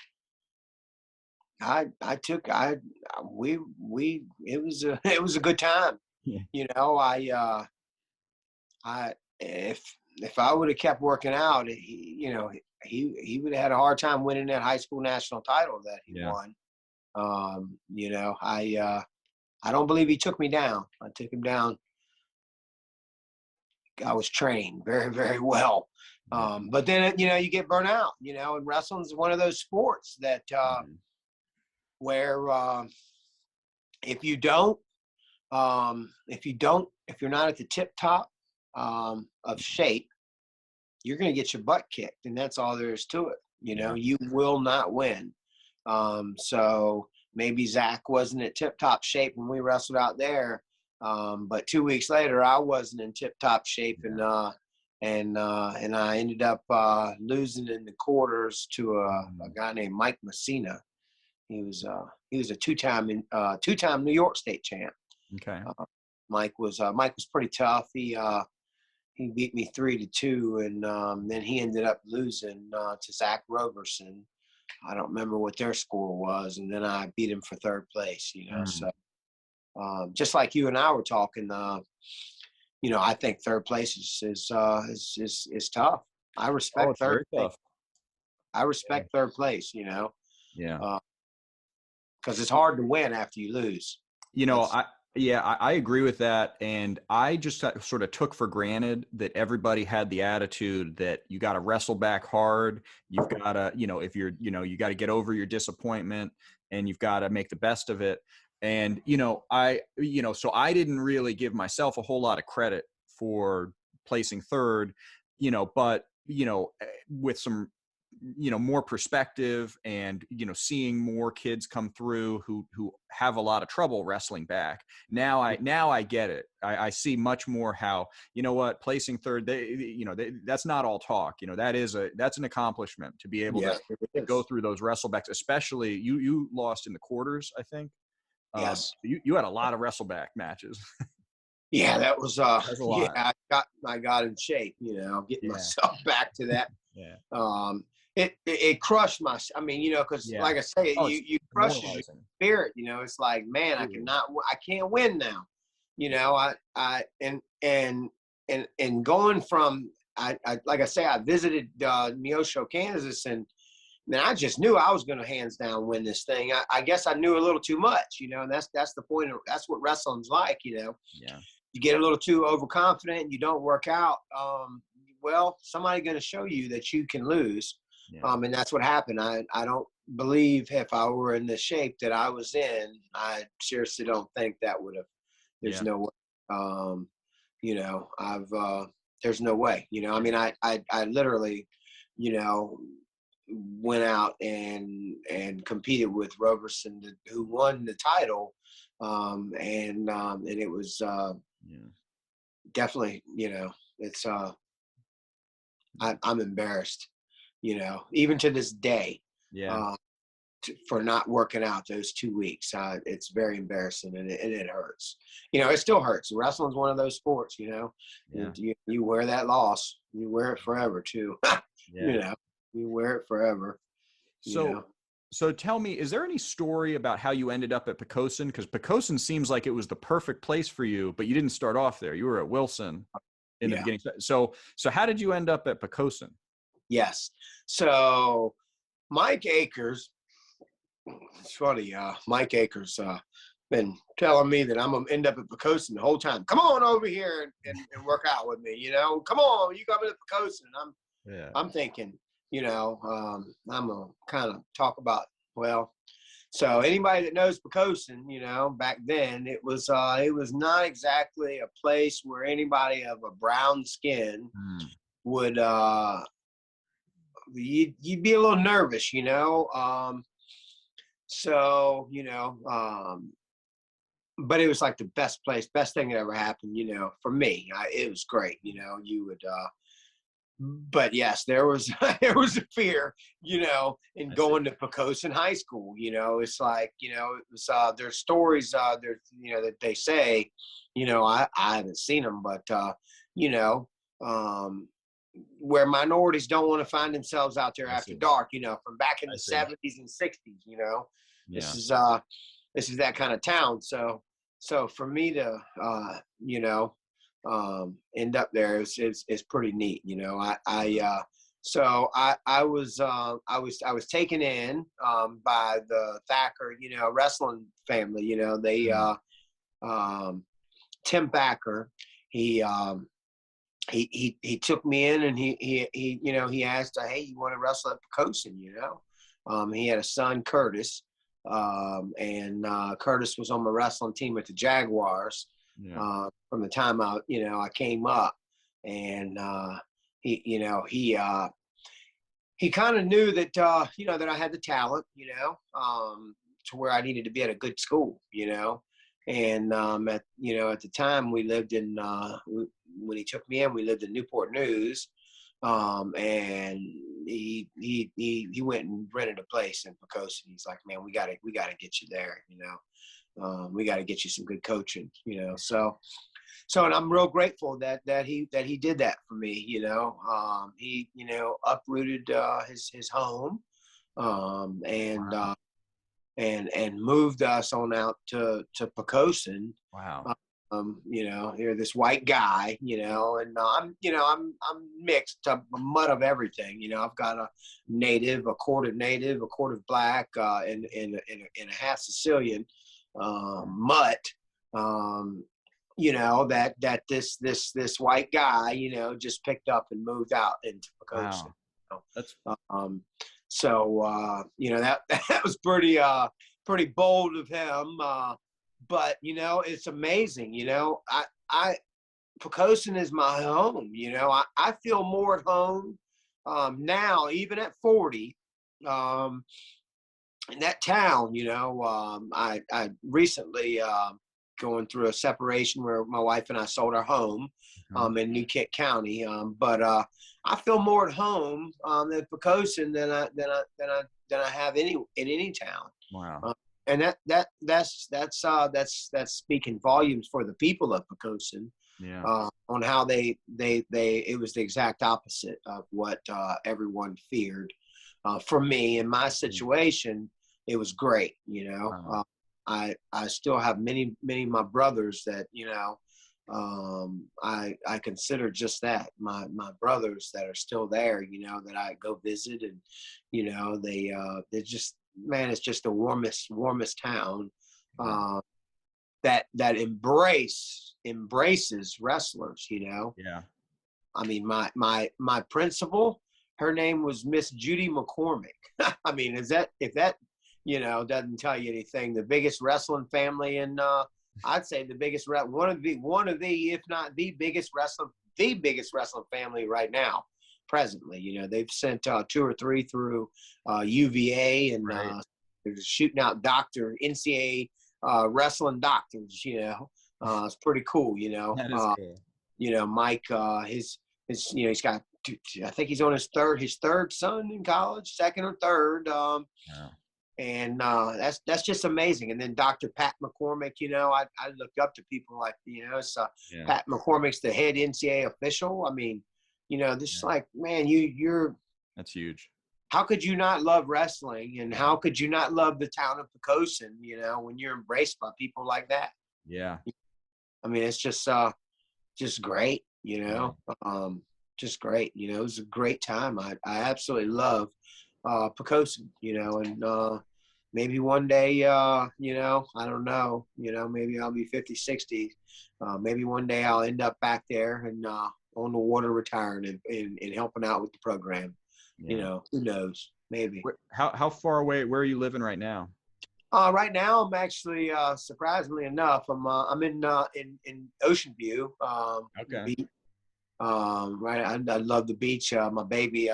it was a good time. Yeah. If I would have kept working out, he would have had a hard time winning that high school national title that he won. I don't believe he took me down. I took him down. I was trained very, very well. But then, you get burnt out, and wrestling is one of those sports that where if you're not at the tip top of shape, you're going to get your butt kicked, and that's all there is to it. You will not win. So maybe Zach wasn't at tip top shape when we wrestled out there. But 2 weeks later, I wasn't in tip top shape, and I ended up losing in the quarters to a guy named Mike Messina. He was a two-time New York State champ. Okay. Mike was pretty tough. He beat me 3-2, and then he ended up losing to Zach Roberson. I don't remember what their score was, and then I beat him for third place. So just like you and I were talking, I think third place is tough. I respect third place. I respect third place. Yeah. Because it's hard to win after you lose. I agree with that. And I just sort of took for granted that everybody had the attitude that you got to wrestle back hard. You've got to, if you're, you got to get over your disappointment and you've got to make the best of it. And, so I didn't really give myself a whole lot of credit for placing third, but, with some, more perspective and, seeing more kids come through who have a lot of trouble wrestling back. Now I get it. I see much more how, placing third, that's not all talk. That's an accomplishment to be able to go through those wrestlebacks, especially you lost in the quarters, I think. Yes. You had a lot of wrestleback matches. Yeah, that was That's a lot. Yeah, I got in shape, getting myself back to that. Yeah. It crushed my, because like I say, you crush your spirit, it's like, man, I can't win now. And going from, I like I say, I visited Neosho, Kansas, and man, I just knew I was going to hands down win this thing. I guess I knew a little too much, and that's the point of, that's what wrestling's like, Yeah. You get a little too overconfident and you don't work out. Well, somebody's going to show you that you can lose. Yeah. And that's what happened. I don't believe if I were in the shape that I was in, I seriously don't think that would have, there's no way. There's no way, I literally, went out and competed with Roberson, who won the title. And it was definitely, it's, I'm embarrassed, even to this day, for not working out those 2 weeks. It's very embarrassing, and it hurts. It still hurts. Wrestling's one of those sports, you wear that loss, you wear it forever too. You wear it forever. So tell me, is there any story about how you ended up at Poquoson? Because Poquoson seems like it was the perfect place for you, but you didn't start off there. You were at Wilson in the beginning. So how did you end up at Poquoson? Yes. So Mike Akers, it's funny, Mike Akers been telling me that I'm going to end up at Poquoson the whole time. Come on over here and work out with me, Come on, you come to Poquoson. I'm thinking, I'm going to kind of talk about, So anybody that knows Poquoson, you know, back then it was not exactly a place where anybody of a brown skin would you'd be a little nervous, you know. So you know, but it was like the best place, best thing that ever happened, you know, for me. It was great, you know. You would but yes, there was there was a fear, you know, in going to Poquoson High School. You know, it's like, you know, it was there's stories there, you know, that they say, you know, I haven't seen them, but you know, where minorities don't want to find themselves out there after dark, you know, from back in the 70s and 60s, you know. This is that kind of town. So for me to you know, end up there is pretty neat, you know. I was taken in by the Thacker, you know, wrestling family. You know, they Tim Thacker, he took me in, and he you know, he asked, hey, you want to wrestle at Poquoson, you know. He had a son, Curtis, and Curtis was on my wrestling team at the Jaguars. From the time I came up, and he kind of knew that you know, that I had the talent, you know, to where I needed to be at a good school, you know. And at the time we lived in when he took me in, we lived in Newport News, and he went and rented a place in Poquoson. He's like, man, we gotta get you there, you know. We got to get you some good coaching, you know. So, and I'm real grateful that he did that for me, you know. He, you know, uprooted his home, and moved us on out to Poquoson. Wow. You know, you're this white guy, you know, and I'm mixed, a mud of everything. You know, I've got a native, a quarter native, a quarter black, and a half Sicilian. Mutt, you know, that this white guy, you know, just picked up and moved out into Poquoson. Wow. You know, that was pretty bold of him, but you know, it's amazing. You know, Poquoson is my home. You know, I feel more at home now, even at 40. In that town, you know. I recently going through a separation where my wife and I sold our home in New Kent County. But I feel more at home at Poquoson than I have in any town. Wow. And that's speaking volumes for the people of Poquoson. Yeah. On how they it was the exact opposite of what everyone feared. For me, in my situation, it was great, you know. Wow. I still have many of my brothers that, you know, I consider just that, my brothers that are still there, you know, that I go visit, and you know, they're just, man, it's just the warmest town that embraces wrestlers, you know. Yeah. I mean, my principal, her name was Miss Judy McCormick. I mean, if that, you know, doesn't tell you anything, the biggest wrestling family in, I'd say the biggest, one of the, if not the biggest wrestling family right now, presently. You know, they've sent 2 or 3 through UVA, and they're shooting out NCAA wrestling doctors. You know, it's pretty cool. You know, that is cool. You know, Mike, his, you know, he's got, I think he's on his third son in college, second or third. Wow. And that's just amazing. And then Dr. Pat McCormick, you know, I looked up to people like, you know, Pat McCormick's the head NCAA official. I mean, you know, this is like, man, you're that's huge. How could you not love wrestling, and how could you not love the town of Poquoson, you know, when you're embraced by people like that? Yeah. I mean, it's just great, you know. Just great, you know. It was a great time. I absolutely love Poquoson, you know, and maybe one day, you know, I don't know, you know, maybe I'll be 50, 60. Maybe one day I'll end up back there and on the water retiring and helping out with the program. Yeah. You know, who knows? Maybe. How far away, where are you living right now? Right now, I'm actually, surprisingly enough, I'm in Ocean View, the Okay. beach. Right, I love the beach. My baby,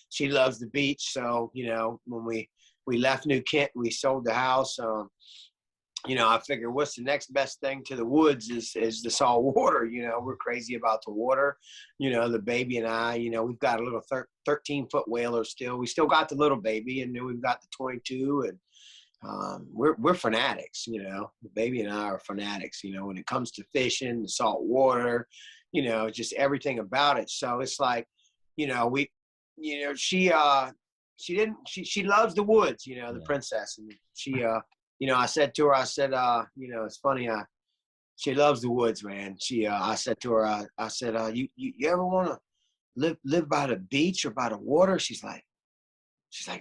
she loves the beach. So when we left New Kent, we sold the house. I figure what's the next best thing to the woods is the salt water. We're crazy about the water. The baby and I, we've got a little 13-foot whaler still. We still got the little baby, and then we've got the 22, and we're fanatics. The baby and I are fanatics. When it comes to fishing, the salt water, just everything about it. So it's like, she loves the woods. The princess, and she. I said to her, I said, it's funny. She loves the woods, man. I said to her, I said, you ever want to live by the beach or by the water? She's like,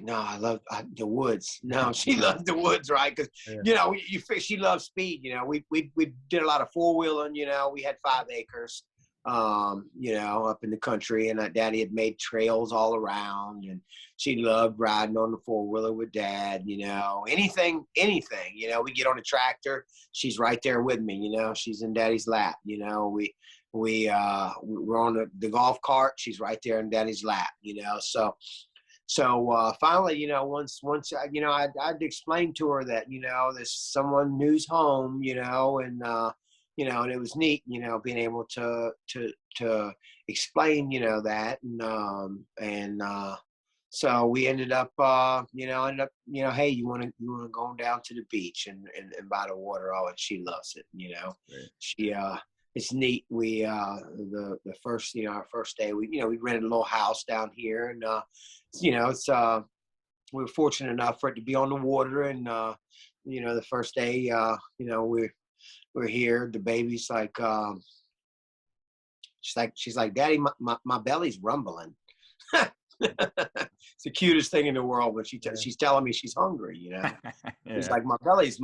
no, I love the woods. No, she loves the woods, right? Because she loves speed. We did a lot of four-wheeling. We had 5 acres, up in the country, and Daddy had made trails all around, and she loved riding on the four-wheeler with Dad. Anything. We get on a tractor, she's right there with me. She's in Daddy's lap. We're on the golf cart, she's right there in Daddy's lap. So finally, once I'd explained to her that there's someone new's home, and and it was neat, being able to explain, that, and so we ended up, hey, you want to go down to the beach and by the water? Oh, and she loves it. Right. She it's neat. We the first our first day we rented a little house down here, and it's we were fortunate enough for it to be on the water, and the first day we're here. The baby's like she's like, Daddy, my belly's rumbling. It's the cutest thing in the world when she's telling me she's hungry. Yeah. She's like, my belly's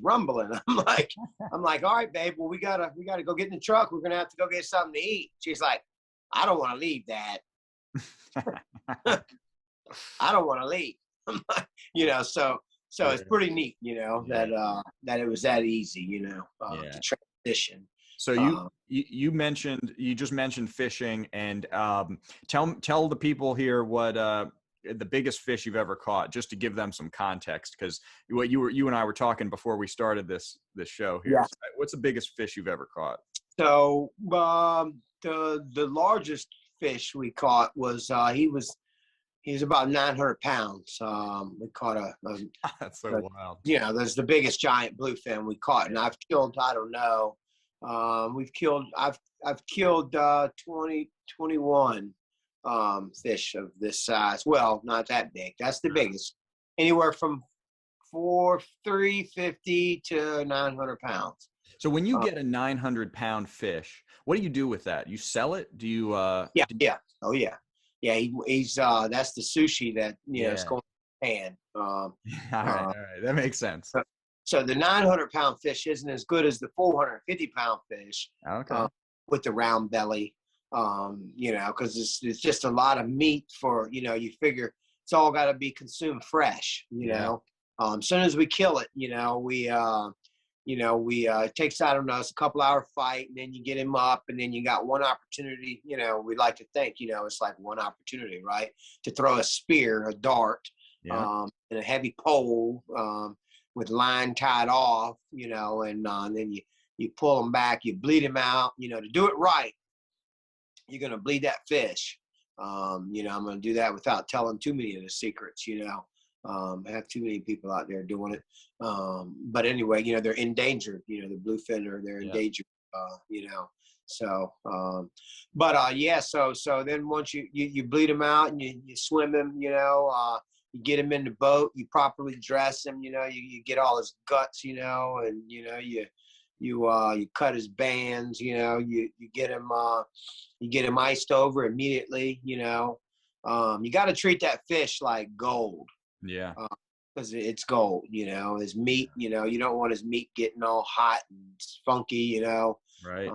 rumbling. I'm like, all right, babe. Well, we gotta go get in the truck. We're gonna have to go get something to eat. She's like, I don't want to leave, Dad. I don't want to leave. So it's pretty neat, that it was that easy, to transition. So you just mentioned fishing, and tell the people here what the biggest fish you've ever caught, just to give them some context, because what you and I were talking before we started this show here. Yeah. So what's the biggest fish you've ever caught? So the largest fish we caught was he was about 900 pounds. We caught That's so wild. There's the biggest giant bluefin we caught, and I've killed, I don't know, I've killed 21 fish of this size. Well, not that big. That's the biggest. Anywhere from 350 to 900 pounds. So when you get a 900-pound fish, what do you do with that? You sell it? Do you? Yeah. Oh yeah. Yeah. He's that's the sushi that is going to Japan. All right. That makes sense. So the 900-pound fish isn't as good as the 450-pound fish. Okay. With the round belly, because it's just a lot of meat for, you figure it's all got to be consumed fresh, as soon as we kill it, it takes, I don't know, it's a couple hour fight, and then you get him up, and then you got one opportunity, we like to think, it's like one opportunity, right, to throw a spear, a dart, and a heavy pole, with line tied off, and then you pull them back, you bleed them out, to do it right. You're going to bleed that fish. I'm going to do that without telling too many of the secrets, I have too many people out there doing it. But anyway, they're endangered, the bluefin, they're endangered, so, so then once you bleed them out and you swim them, you get him in the boat, you properly dress him, you get all his guts, and, you cut his bands, you get him iced over immediately, you got to treat that fish like gold. Yeah. Because it's gold, his meat, you don't want his meat getting all hot and funky, Right.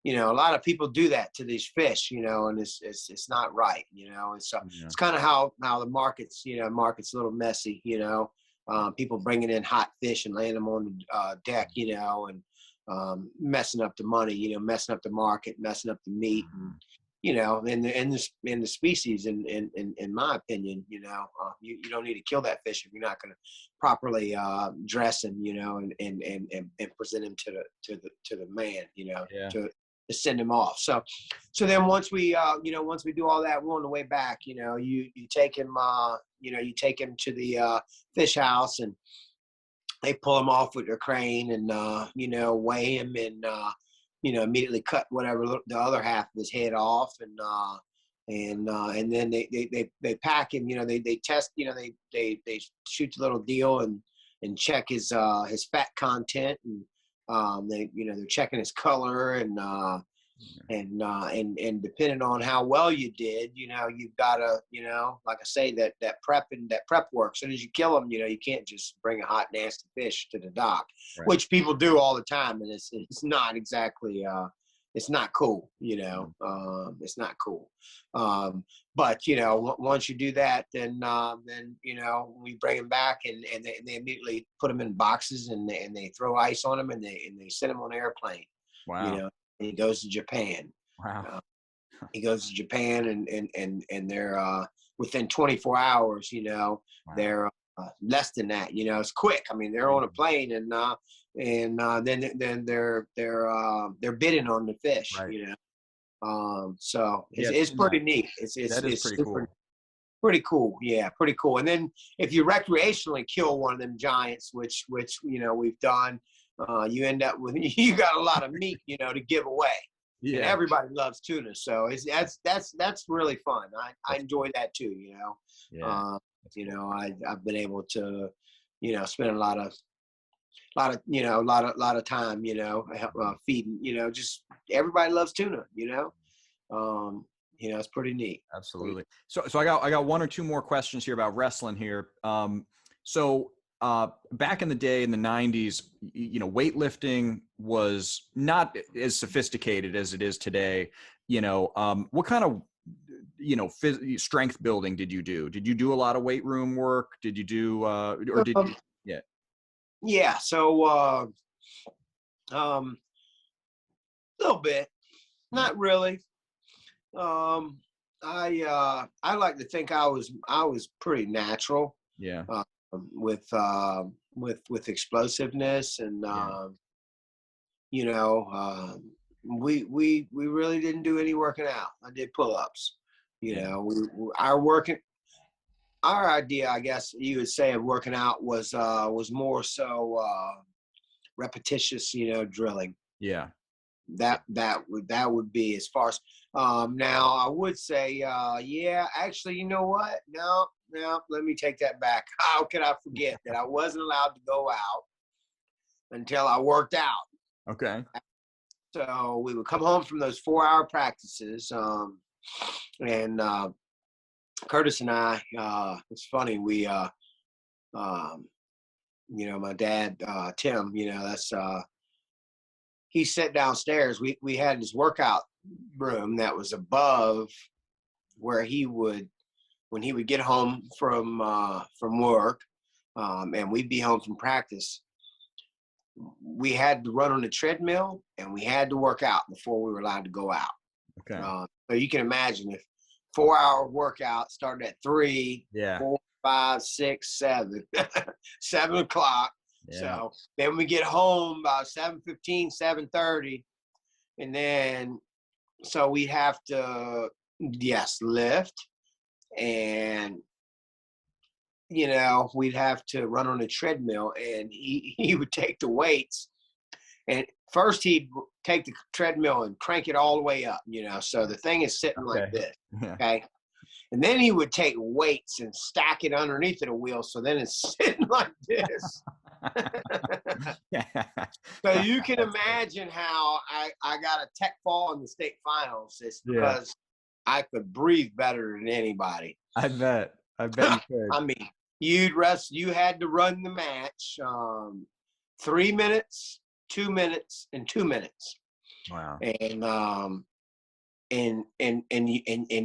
A lot of people do that to these fish, and it's not right, and so it's kind of how the market's a little messy, people bringing in hot fish and laying them on the deck, and messing up the money, messing up the market, messing up the meat, and in the species. In my opinion, you don't need to kill that fish if you're not going to properly dress him, and present him to the man, to send him off. So then once we do all that, we're on the way back. You take him, to the fish house, and they pull him off with their crane, and weigh him, and immediately cut whatever the other half of his head off, and then they pack him. They test. They shoot the little deal and check his fat content, and they're checking his color, and depending on how well you did, you've got to, like I say, that prep work. As soon as you kill them, you can't just bring a hot, nasty fish to the dock, right, which people do all the time. And it's not exactly, it's not cool, it's not cool. But, once you do that, then we bring them back, and they immediately put them in boxes, and they throw ice on them, and they send them on an airplane. Wow. And he goes to Japan. Wow. He goes to Japan, and they're within 24 hours. Wow. They're less than that. It's quick. I mean, they're on a plane, and then they're bidding on the fish. Right. So it's pretty neat. It's pretty cool. Pretty cool. Yeah, pretty cool. And then if you recreationally kill one of them giants, which we've done. You end up with, you got a lot of meat, to give away. Yeah. And everybody loves tuna, so that's really fun. I enjoy that too. Yeah. I've been able to, spend a lot of time, feeding. Just everybody loves tuna. It's pretty neat. Absolutely. So I got one or two more questions here about wrestling here. Back in the day, in the 90s, weightlifting was not as sophisticated as it is today. What kind of, strength building did you do? Did you do a lot of weight room work? Did you do, or did you? Yeah. Yeah. So, a little bit, not really. I like to think I was pretty natural. Yeah. With explosiveness, and we really didn't do any working out. I did pull-ups. Our idea, I guess you would say, of working out was more so repetitious, drilling. Yeah. That would be as far as now. I would say actually, you know what? No, let me take that back. How could I forget that I wasn't allowed to go out until I worked out? Okay. So we would come home from those 4-hour practices, and Curtis and I, it's funny, we my dad, Tim, he sat downstairs. We had his workout room that was above where he would, when he would get home from work, and we'd be home from practice, we had to run on the treadmill, and we had to work out before we were allowed to go out. Okay. So you can imagine, if 4-hour workout started at 3, yeah, 4, 5, 6, 7, 7 o'clock. Yeah. So then we get home about 7:15, 7:30, and then so we have to lift, and we'd have to run on a treadmill, and he would take the weights, and first he'd take the treadmill and crank it all the way up, so the thing is sitting like this. Okay. And then he would take weights and stack it underneath the wheel, so then it's sitting like this. So you can imagine how I got a tech fall in the state finals. It's because I could breathe better than anybody. I bet you could. I mean, you had to run the match 3 minutes, 2 minutes, and 2 minutes. Wow. And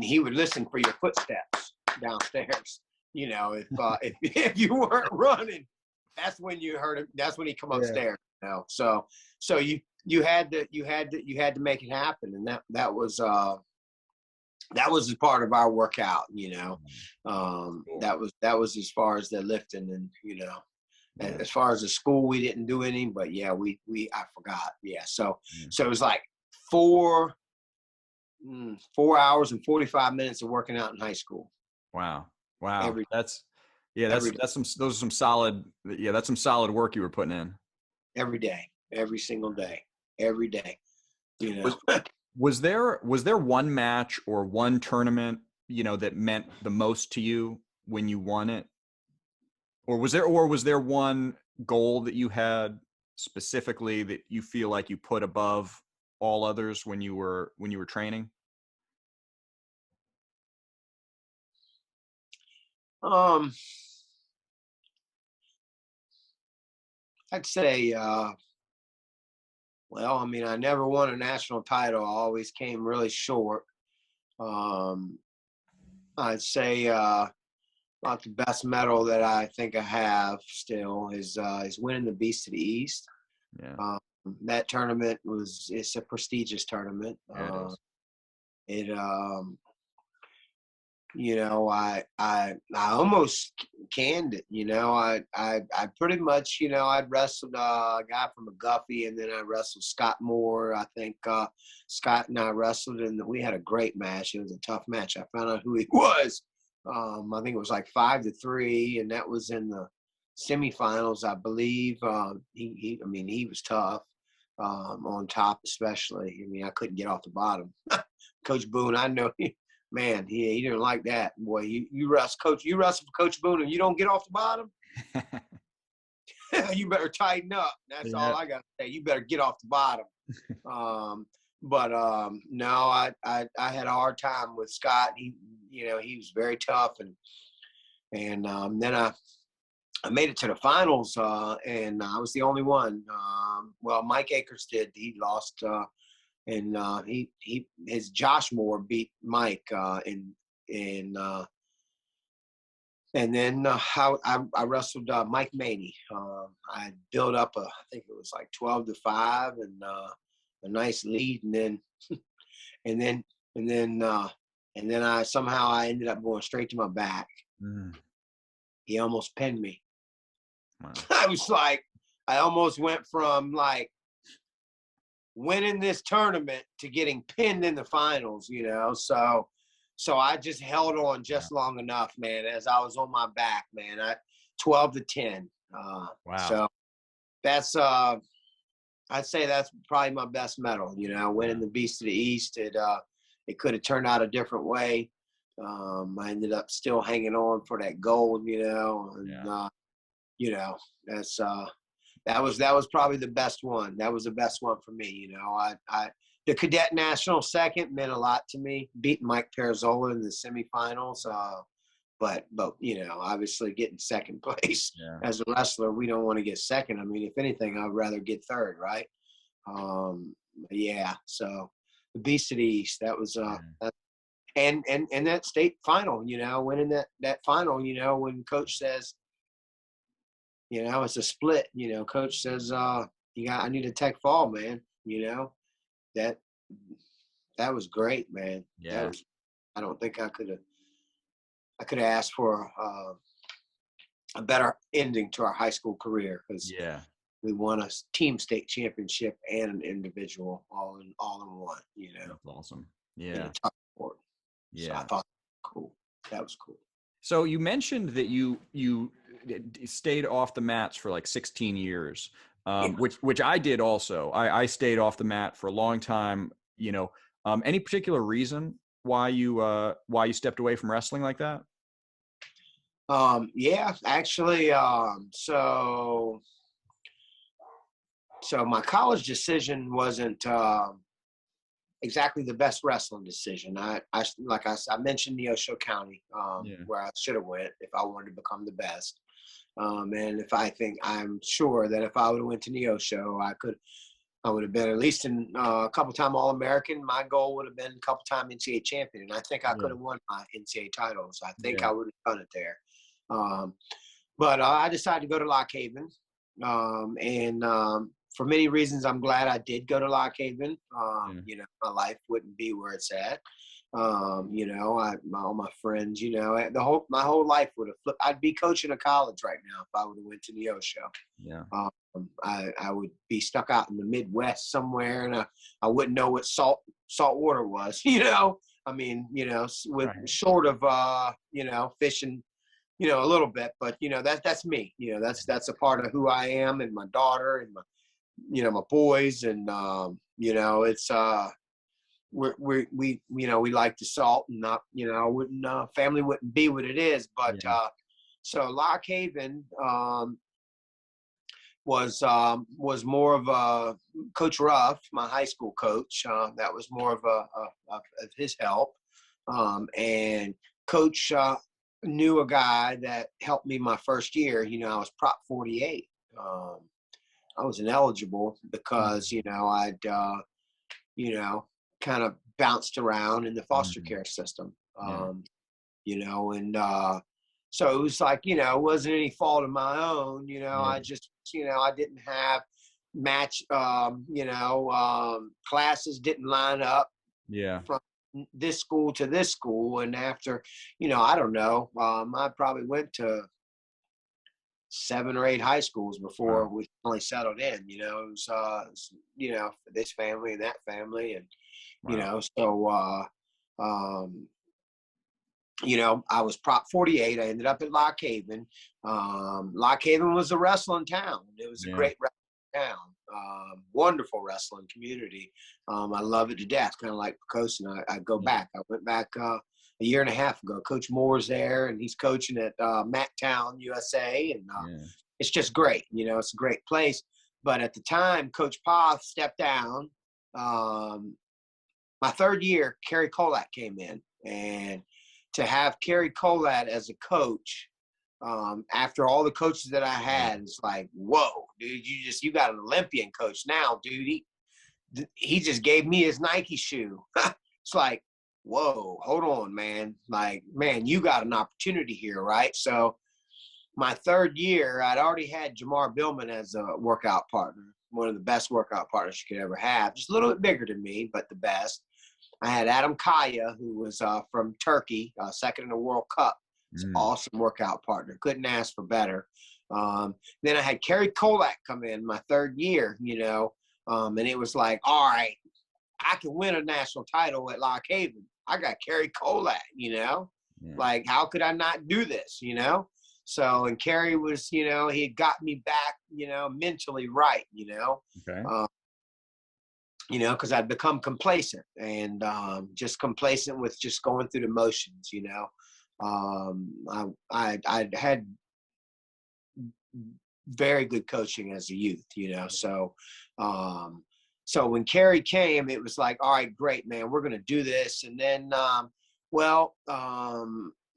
he would listen for your footsteps downstairs. You know, if you weren't running, that's when you heard him. That's when he come upstairs. You know, so you had to make it happen, and that was a part of our workout. You know, that was as far as the lifting, and you know. And as far as the school, we didn't do any, but yeah, I forgot. Yeah. So it was like 4 hours and 45 minutes of working out in high school. Wow. That's some solid work you were putting in. Every day, every single day, every day. You know, was there one match or one tournament, you know, that meant the most to you when you won it? Or was there one goal that you had specifically that you feel like you put above all others when you were training? I'd say, well, I mean, I never won a national title. I always came really short. I'd say about the best medal that I think I have still is winning the Beast of the East. Yeah. That tournament it's a prestigious tournament. Yeah, it is. You know, I almost canned it. You know, I pretty much, you know, I'd wrestled a guy from McGuffey, and then I wrestled Scott Moore. I think Scott and I wrestled, and we had a great match. It was a tough match. I found out who he was. I think it was like 5-3, and that was in the semifinals, I believe. He was tough on top, especially. I mean, I couldn't get off the bottom. Coach Boone, I know he didn't like that. Boy, you wrestle for Coach Boone, and you don't get off the bottom. You better tighten up. That's all I got to say. You better get off the bottom. No, I had a hard time with Scott. He was very tough, and then I made it to the finals, and I was the only one. Well, Mike Akers did. He lost, and his Josh Moore beat Mike, and then I wrestled Mike Maney. I built up I think it was like 12-5, and a nice lead, and then I somehow ended up going straight to my back. He almost pinned me. Wow. I was like, I almost went from like winning this tournament to getting pinned in the finals, you know. So I just held on just long enough, man, as I was on my back, man. 12-10. Wow. So that's I'd say that's probably my best medal, you know, winning the Beast of the East. It could have turned out a different way. I ended up still hanging on for that gold, you know, and you know, that was probably the best one. That was the best one for me, you know. The Cadet National second meant a lot to me. Beating Mike Perazzola in the semifinals, but you know, obviously getting second place as a wrestler, we don't want to get second. I mean, if anything, I'd rather get third, right? So the Beast of the East, that was and that state final, you know, winning that final, you know, when Coach says, you know, it's a split, you know, Coach says, I need a tech fall, man, you know, that was great, man. Yeah. I don't think I could have asked for a better ending to our high school career, because we won a team state championship and an individual all in one, you know. That's awesome. Yeah. Tough sport. So I thought cool. That was cool. So you mentioned that you stayed off the mats for like 16 years, which I did also. I stayed off the mat for a long time, you know. Any particular reason why you stepped away from wrestling like that? Actually, so my college decision wasn't exactly the best wrestling decision. I mentioned Neosho County, where I should have went if I wanted to become the best. And I'm sure that if I would have went to Neosho, I would have been at least in a couple-time All-American. My goal would have been a couple-time NCAA champion, and I think I could have won my NCAA titles. I think I would have done it there. But I decided to go to Lock Haven. For many reasons, I'm glad I did go to Lock Haven. You know, my life wouldn't be where it's at. You know, all my friends, you know, my whole life would have flipped. I'd be coaching a college right now if I would have went to Neosho. Yeah. I would be stuck out in the Midwest somewhere, and I wouldn't know what salt water was. You know, I mean, you know, with short of you know, fishing, you know, a little bit, but you know, that's me. You know, that's a part of who I am, and my daughter, and my, you know, my boys, and you know, it's we you know, we like the salt, and not, you know, wouldn't family wouldn't be what it is, but so Lock Haven was more of a Coach Ruff, my high school coach. That was more of his help, and Coach knew a guy that helped me my first year. You know, I was Prop 48. I was ineligible because, you know, I'd you know, kind of bounced around in the foster care system. You know, and so it was like, you know, it wasn't any fault of my own. You know, I just, you know, I didn't have match, you know, classes didn't line up from this school to this school. And after, you know, I don't know, I probably went to 7 or 8 high schools before we finally settled in. You know, it was you know, for this family and that family, and you know, so you know, I was Prop 48. I ended up at Lock Haven. Lock Haven was a wrestling town. It was a great wrestling town. Wonderful wrestling community. I love it to death. Kind of like Poquoson. I go back. I went back a year and a half ago. Coach Moore's there, and he's coaching at Macktown, USA, and it's just great. You know, it's a great place. But at the time, Coach Poth stepped down. My third year, Kerry Kolat came in, and to have Kerry Kolat as a coach, after all the coaches that I had, it's like, whoa, dude, you got an Olympian coach now, dude. He just gave me his Nike shoe. It's like, whoa, hold on, man. Like, man, you got an opportunity here, right? So my third year, I'd already had Jamar Billman as a workout partner, one of the best workout partners you could ever have, just a little bit bigger than me, but the best. I had Adam Kaya, who was from Turkey, second in the World Cup. It's an awesome workout partner. Couldn't ask for better. Then I had Kerry Kolat come in my third year, you know, and it was like, all right, I can win a national title at Lock Haven. I got Kerry Kolat, you know, like, how could I not do this, you know? So, and Kerry was, you know, he had got me back, you know, mentally right, you know. Okay. You know, because I'd become complacent, and just complacent with just going through the motions, you know. I had very good coaching as a youth, you know. So, so when Kerry came, it was like, all right, great, man, we're going to do this. And then,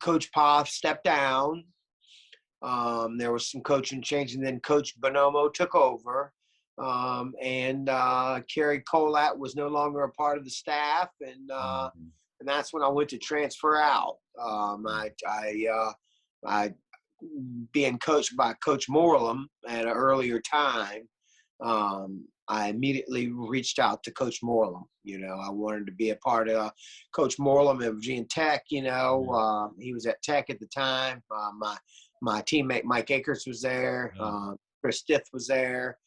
Coach Poth stepped down. There was some coaching change, and then Coach Bonomo took over. And Kerry Kolat was no longer a part of the staff, and that's when I went to transfer out. I being coached by Coach Moreland at an earlier time, I immediately reached out to Coach Moreland. You know, I wanted to be a part of Coach Moreland at Virginia Tech. You know, he was at Tech at the time. My teammate Mike Akers was there. Chris Stith was there.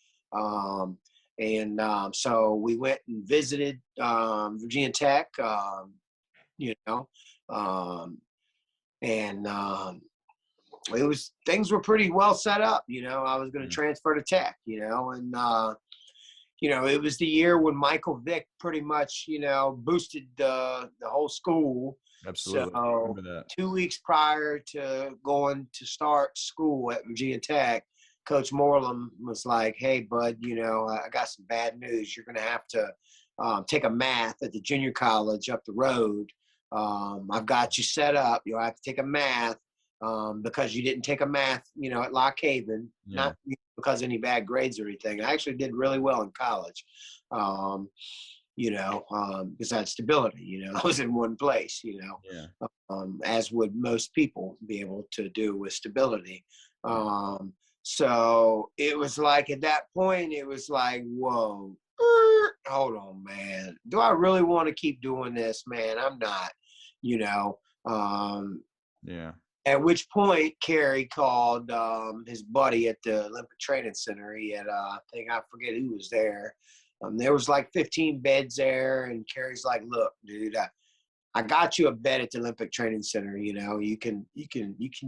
So we went and visited Virginia Tech, you know, it was, things were pretty well set up. You know, I was going to transfer to Tech, you know, and you know, it was the year when Michael Vick pretty much, you know, boosted the whole school. Absolutely. So 2 weeks prior to going to start school at Virginia Tech, Coach Moreland was like, hey, bud, you know, I got some bad news. You're going to have to take a math at the junior college up the road. I've got you set up. You'll have to take a math because you didn't take a math, you know, at Lock Haven, not because of any bad grades or anything. I actually did really well in college, you know, because I had stability, you know. I was in one place, you know. as would most people be able to do with stability. So it was like at that point, it was like, whoa, hold on, man. Do I really want to keep doing this, man? I'm not, you know. Yeah. At which point, Kerry called his buddy at the Olympic Training Center. He had, I forget who was there. There was like 15 beds there, and Kerry's like, "Look, dude, I got you a bed at the Olympic Training Center. You know, you can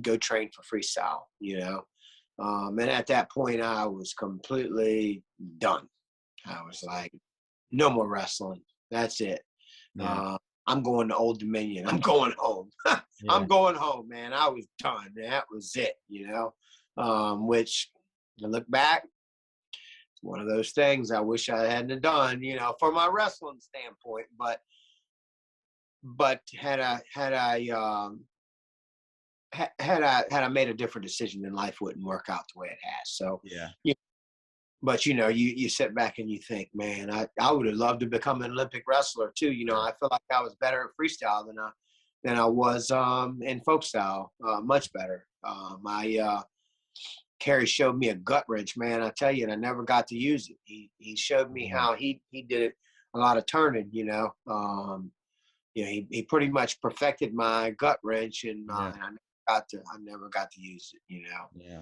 go train for freestyle. You know." And at that point, I was completely done. I was like, "No more wrestling. That's it. Yeah. I'm going to Old Dominion. I'm going home. I'm going home, man. I was done. That was it, you know." Which, I look back, it's one of those things I wish I hadn't have done, you know, from my wrestling standpoint. But had I made a different decision, then life wouldn't work out the way it has. So Yeah. But you know, you sit back and you think, man, I would have loved to become an Olympic wrestler too. You know, I feel like I was better at freestyle than I was in folk style, much better. Kerry showed me a gut wrench, man. I tell you, and I never got to use it. He showed me how he did it, a lot of turning. You know, he pretty much perfected my gut wrench, and I never got to use it. You know. Yeah.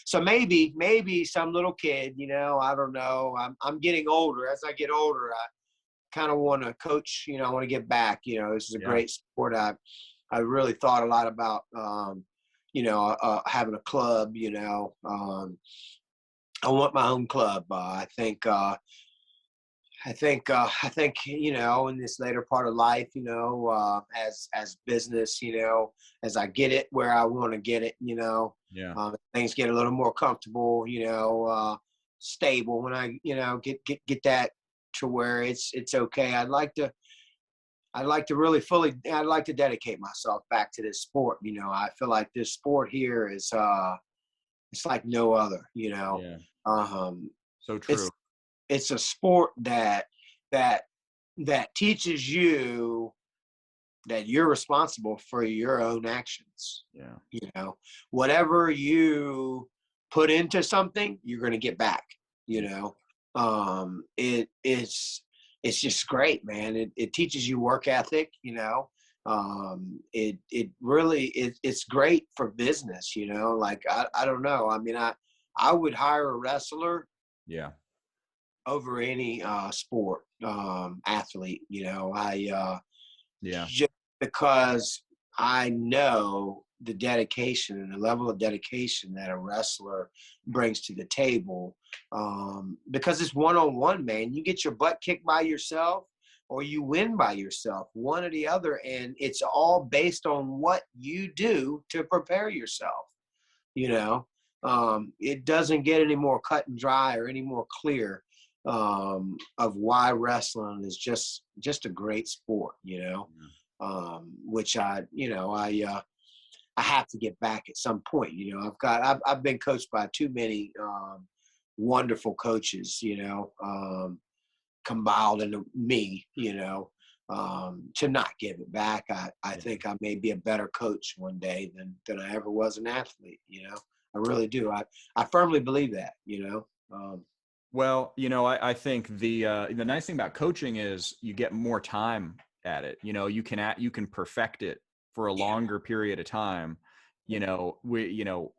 So maybe some little kid, you know, I don't know. I'm getting older. As I get older, I kind of want to coach. You know, I want to get back. You know, this is a great sport. I really thought a lot about, having a club. You know, I want my own club. I think you know, in this later part of life, you know, as business, you know, as I get it where I want to get it, you know, things get a little more comfortable, you know, stable. When I, you know, get that to where it's okay. I'd like to really fully. I'd like to dedicate myself back to this sport. You know, I feel like this sport here is it's like no other. You know, so true. It's a sport that teaches you that you're responsible for your own actions. Yeah. You know, whatever you put into something, you're going to get back, you know. It's just great, man. It teaches you work ethic, you know. It really it's great for business, you know. Like I don't know. I mean, I would hire a wrestler over any sport athlete, you know. Just because I know the dedication and the level of dedication that a wrestler brings to the table, because it's one-on-one, man. You get your butt kicked by yourself or you win by yourself, one or the other, and it's all based on what you do to prepare yourself, you know. It doesn't get any more cut and dry or any more clear of why wrestling is just a great sport, you know. Which I have to get back at some point. You know, I've been coached by too many wonderful coaches, you know, compiled into me, you know, to not give it back. I think I may be a better coach one day than I ever was an athlete, you know. I really do. I firmly believe that, you know. Well, you know, I think the nice thing about coaching is you get more time at it. You know, you can perfect it for a longer period of time. You know,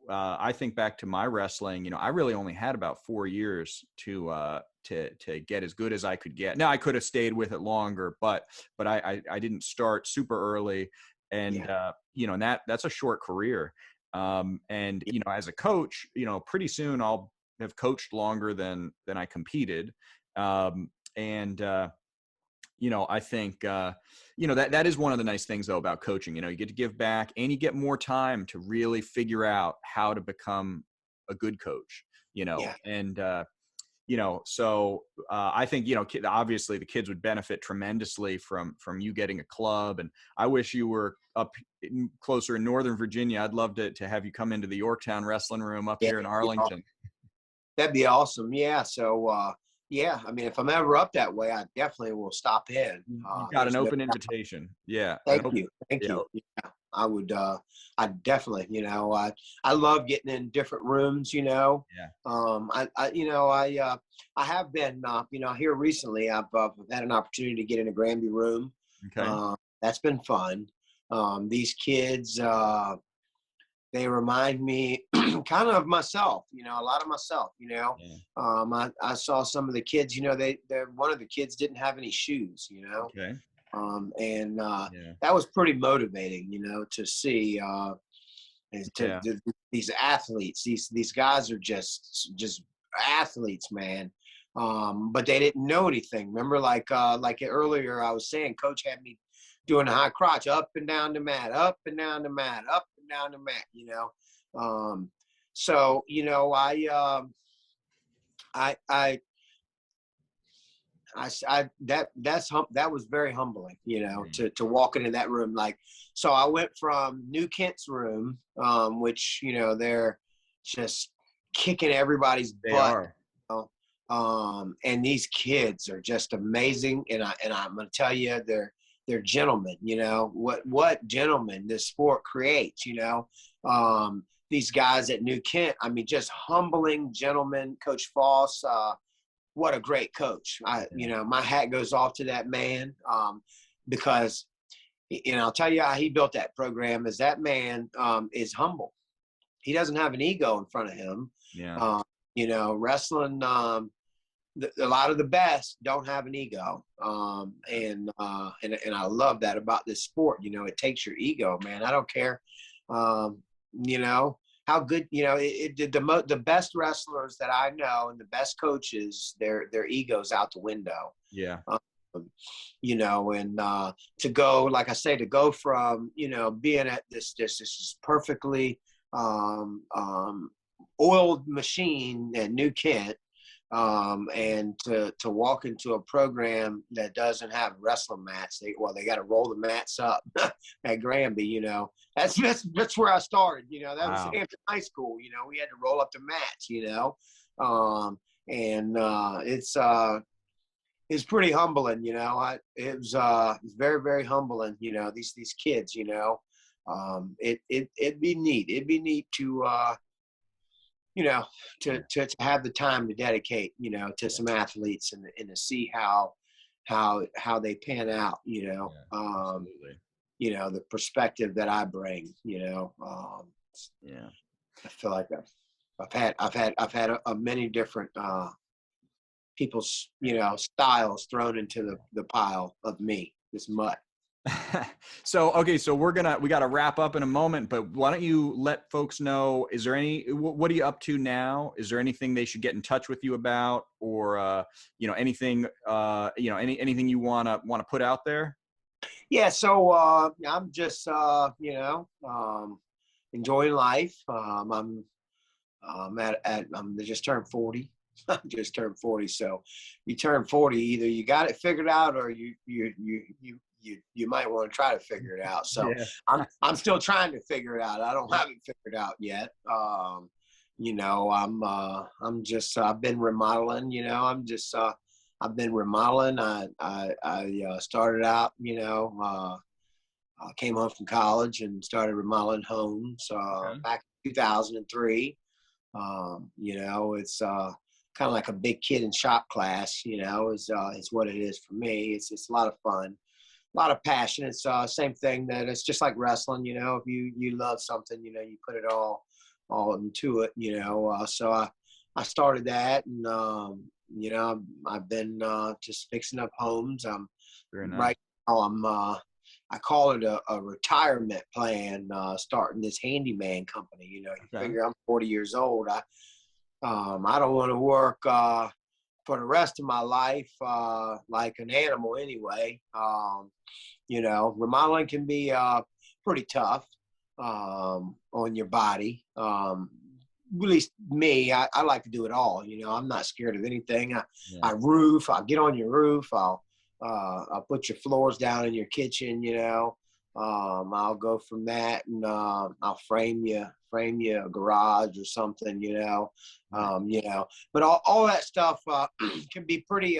I think back to my wrestling. You know, I really only had about 4 years to get as good as I could get. Now I could have stayed with it longer, but I didn't start super early, and you know, and that's a short career. And you know, as a coach, you know, pretty soon I'll have coached longer than I competed. You know, I think, you know, that is one of the nice things though about coaching. You know, you get to give back and you get more time to really figure out how to become a good coach, you know. And, you know, so I think, you know, obviously the kids would benefit tremendously from you getting a club. And I wish you were up closer in Northern Virginia. I'd love to have you come into the Yorktown Wrestling Room up here in Arlington. That'd be awesome. Yeah. So Yeah, I mean, if I'm ever up that way, I definitely will stop in. You've got an There's no open invitation. Yeah. Thank you. Thank Yeah. you. Yeah, I would, I definitely, I love getting in different rooms, Yeah. I have been, here recently, I've had an opportunity to get in a Granby room. Okay. That's been fun. These kids, they remind me kind of myself, a lot of myself, Yeah. I saw some of the kids, one of the kids didn't have any shoes, Okay. and Yeah. that was pretty motivating, to see Yeah. these athletes. These guys are just athletes, man. But they didn't know anything. Remember, like earlier, I was saying, Coach had me doing the high crotch, up and down the mat, up and down the mat, up and down the mat. So that was very humbling, to walk into that room. Like, so I went from New Kent's room, which, they're just kicking everybody's They butt. are. And these kids are just amazing. And I'm going to tell you, they're gentlemen, what gentlemen this sport creates, these guys at New Kent, I mean, just humbling gentlemen. Coach Foss, what a great coach. My hat goes off to that man, because, I'll tell you how he built that program. Is that man is humble. He doesn't have an ego in front of him. Yeah. Wrestling, a lot of the best don't have an ego. And I love that about this sport. It takes your ego, man. I don't care, how good, the best wrestlers that I know and the best coaches, their ego's out the window. Yeah. And to go, like I say, to go from, being at this is perfectly oiled machine at New Kent, and to walk into a program that doesn't have wrestling mats. They got to roll the mats up at Granby. That's where I started. That was Hampton High School. We had to roll up the mats. It's pretty humbling. It was very, very humbling. These kids. It'd be neat. It'd be neat to to have the time to dedicate, to some athletes and to see how they pan out, Absolutely. the perspective that I bring, Yeah. I feel like I've had many different people's, styles thrown into the pile of me, this mutt. So we got to wrap up in a moment, but why don't you let folks know, is there what are you up to now? Is there anything they should get in touch with you about, or, anything, anything you want to put out there? Yeah. So, I'm just, enjoying life. I just turned 40. I just turned 40. So you turn 40, either you got it figured out or you might want to try to figure it out. So yeah. I'm still trying to figure it out. I don't have it figured out yet. I'm just, I've been remodeling, I've been remodeling. I started out, I came home from college and started remodeling homes, back in 2003. It's, kind of like a big kid in shop class, is what it is for me. It's a lot of fun. A lot of passion. It's same thing that it's just like wrestling, if you love something, you put it all into it, so I started that, and I've been just fixing up homes. Very nice. Right now I call it a retirement plan, starting this handyman company. You figure I'm 40 years old. I don't want to work for the rest of my life like an animal anyway. Remodeling can be pretty tough on your body. At least me, I like to do it all. I'm not scared of anything. I roof. I'll get on your roof. I'll put your floors down in your kitchen. I'll go from that, and I'll frame you a garage or something, you know. But all that stuff can be pretty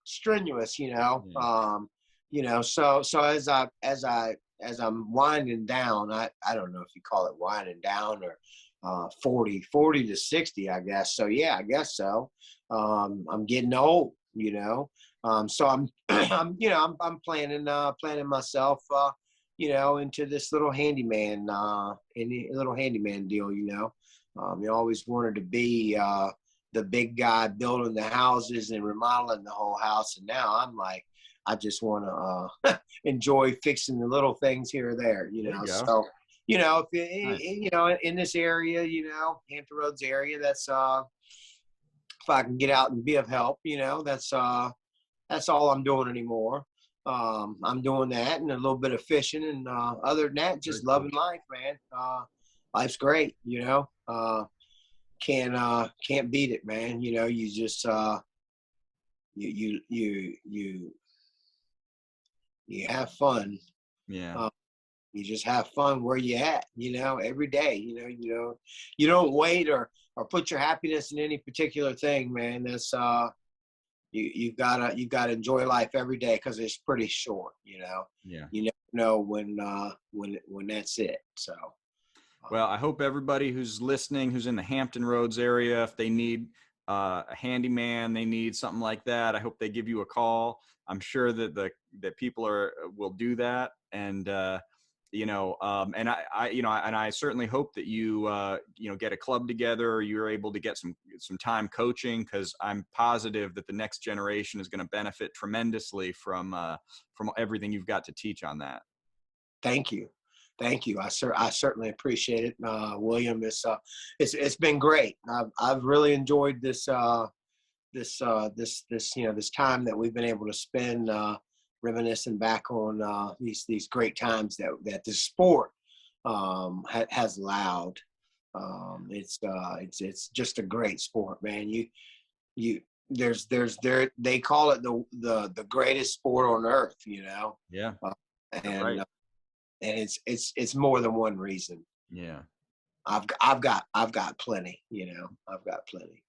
strenuous, you know. You know, so as I'm winding down, I don't know if you call it winding down or 40 to 60, I guess. So yeah, I guess so. I'm getting old, you know. So I'm I'm planning myself you know, into this little handyman deal, you know. You always wanted to be the big guy building the houses and remodeling the whole house, and now I'm like, I just want to enjoy fixing the little things here or there, you know. So, you know, you know, in this area, you know, Hampton Roads area, that's if I can get out and be of help, you know, that's all I'm doing anymore. I'm doing that and a little bit of fishing, and other than that, just loving life, man. Life's great, you know. Can't beat it, man. You know, you just you have fun. Yeah. You just have fun where you at, you know, every day. You don't wait or put your happiness in any particular thing, man. That's you gotta enjoy life every day, because it's pretty short, you know. Yeah. You never know when that's it. So well, I hope everybody who's listening, who's in the Hampton Roads area, if they need a handyman, they need something like that, I hope they give you a call. I'm sure that that people will do that. And you know, and I certainly hope that you get a club together, or you're able to get some time coaching, because I'm positive that the next generation is going to benefit tremendously from everything you've got to teach on that. Thank you. I certainly appreciate it, William. It's been great. I've really enjoyed this this time that we've been able to spend reminiscing back on these great times that this sport has allowed. It's just a great sport, man. They call it the greatest sport on earth, you know. Yeah. And right. And it's more than one reason. Yeah. I've got plenty, you know. I've got plenty.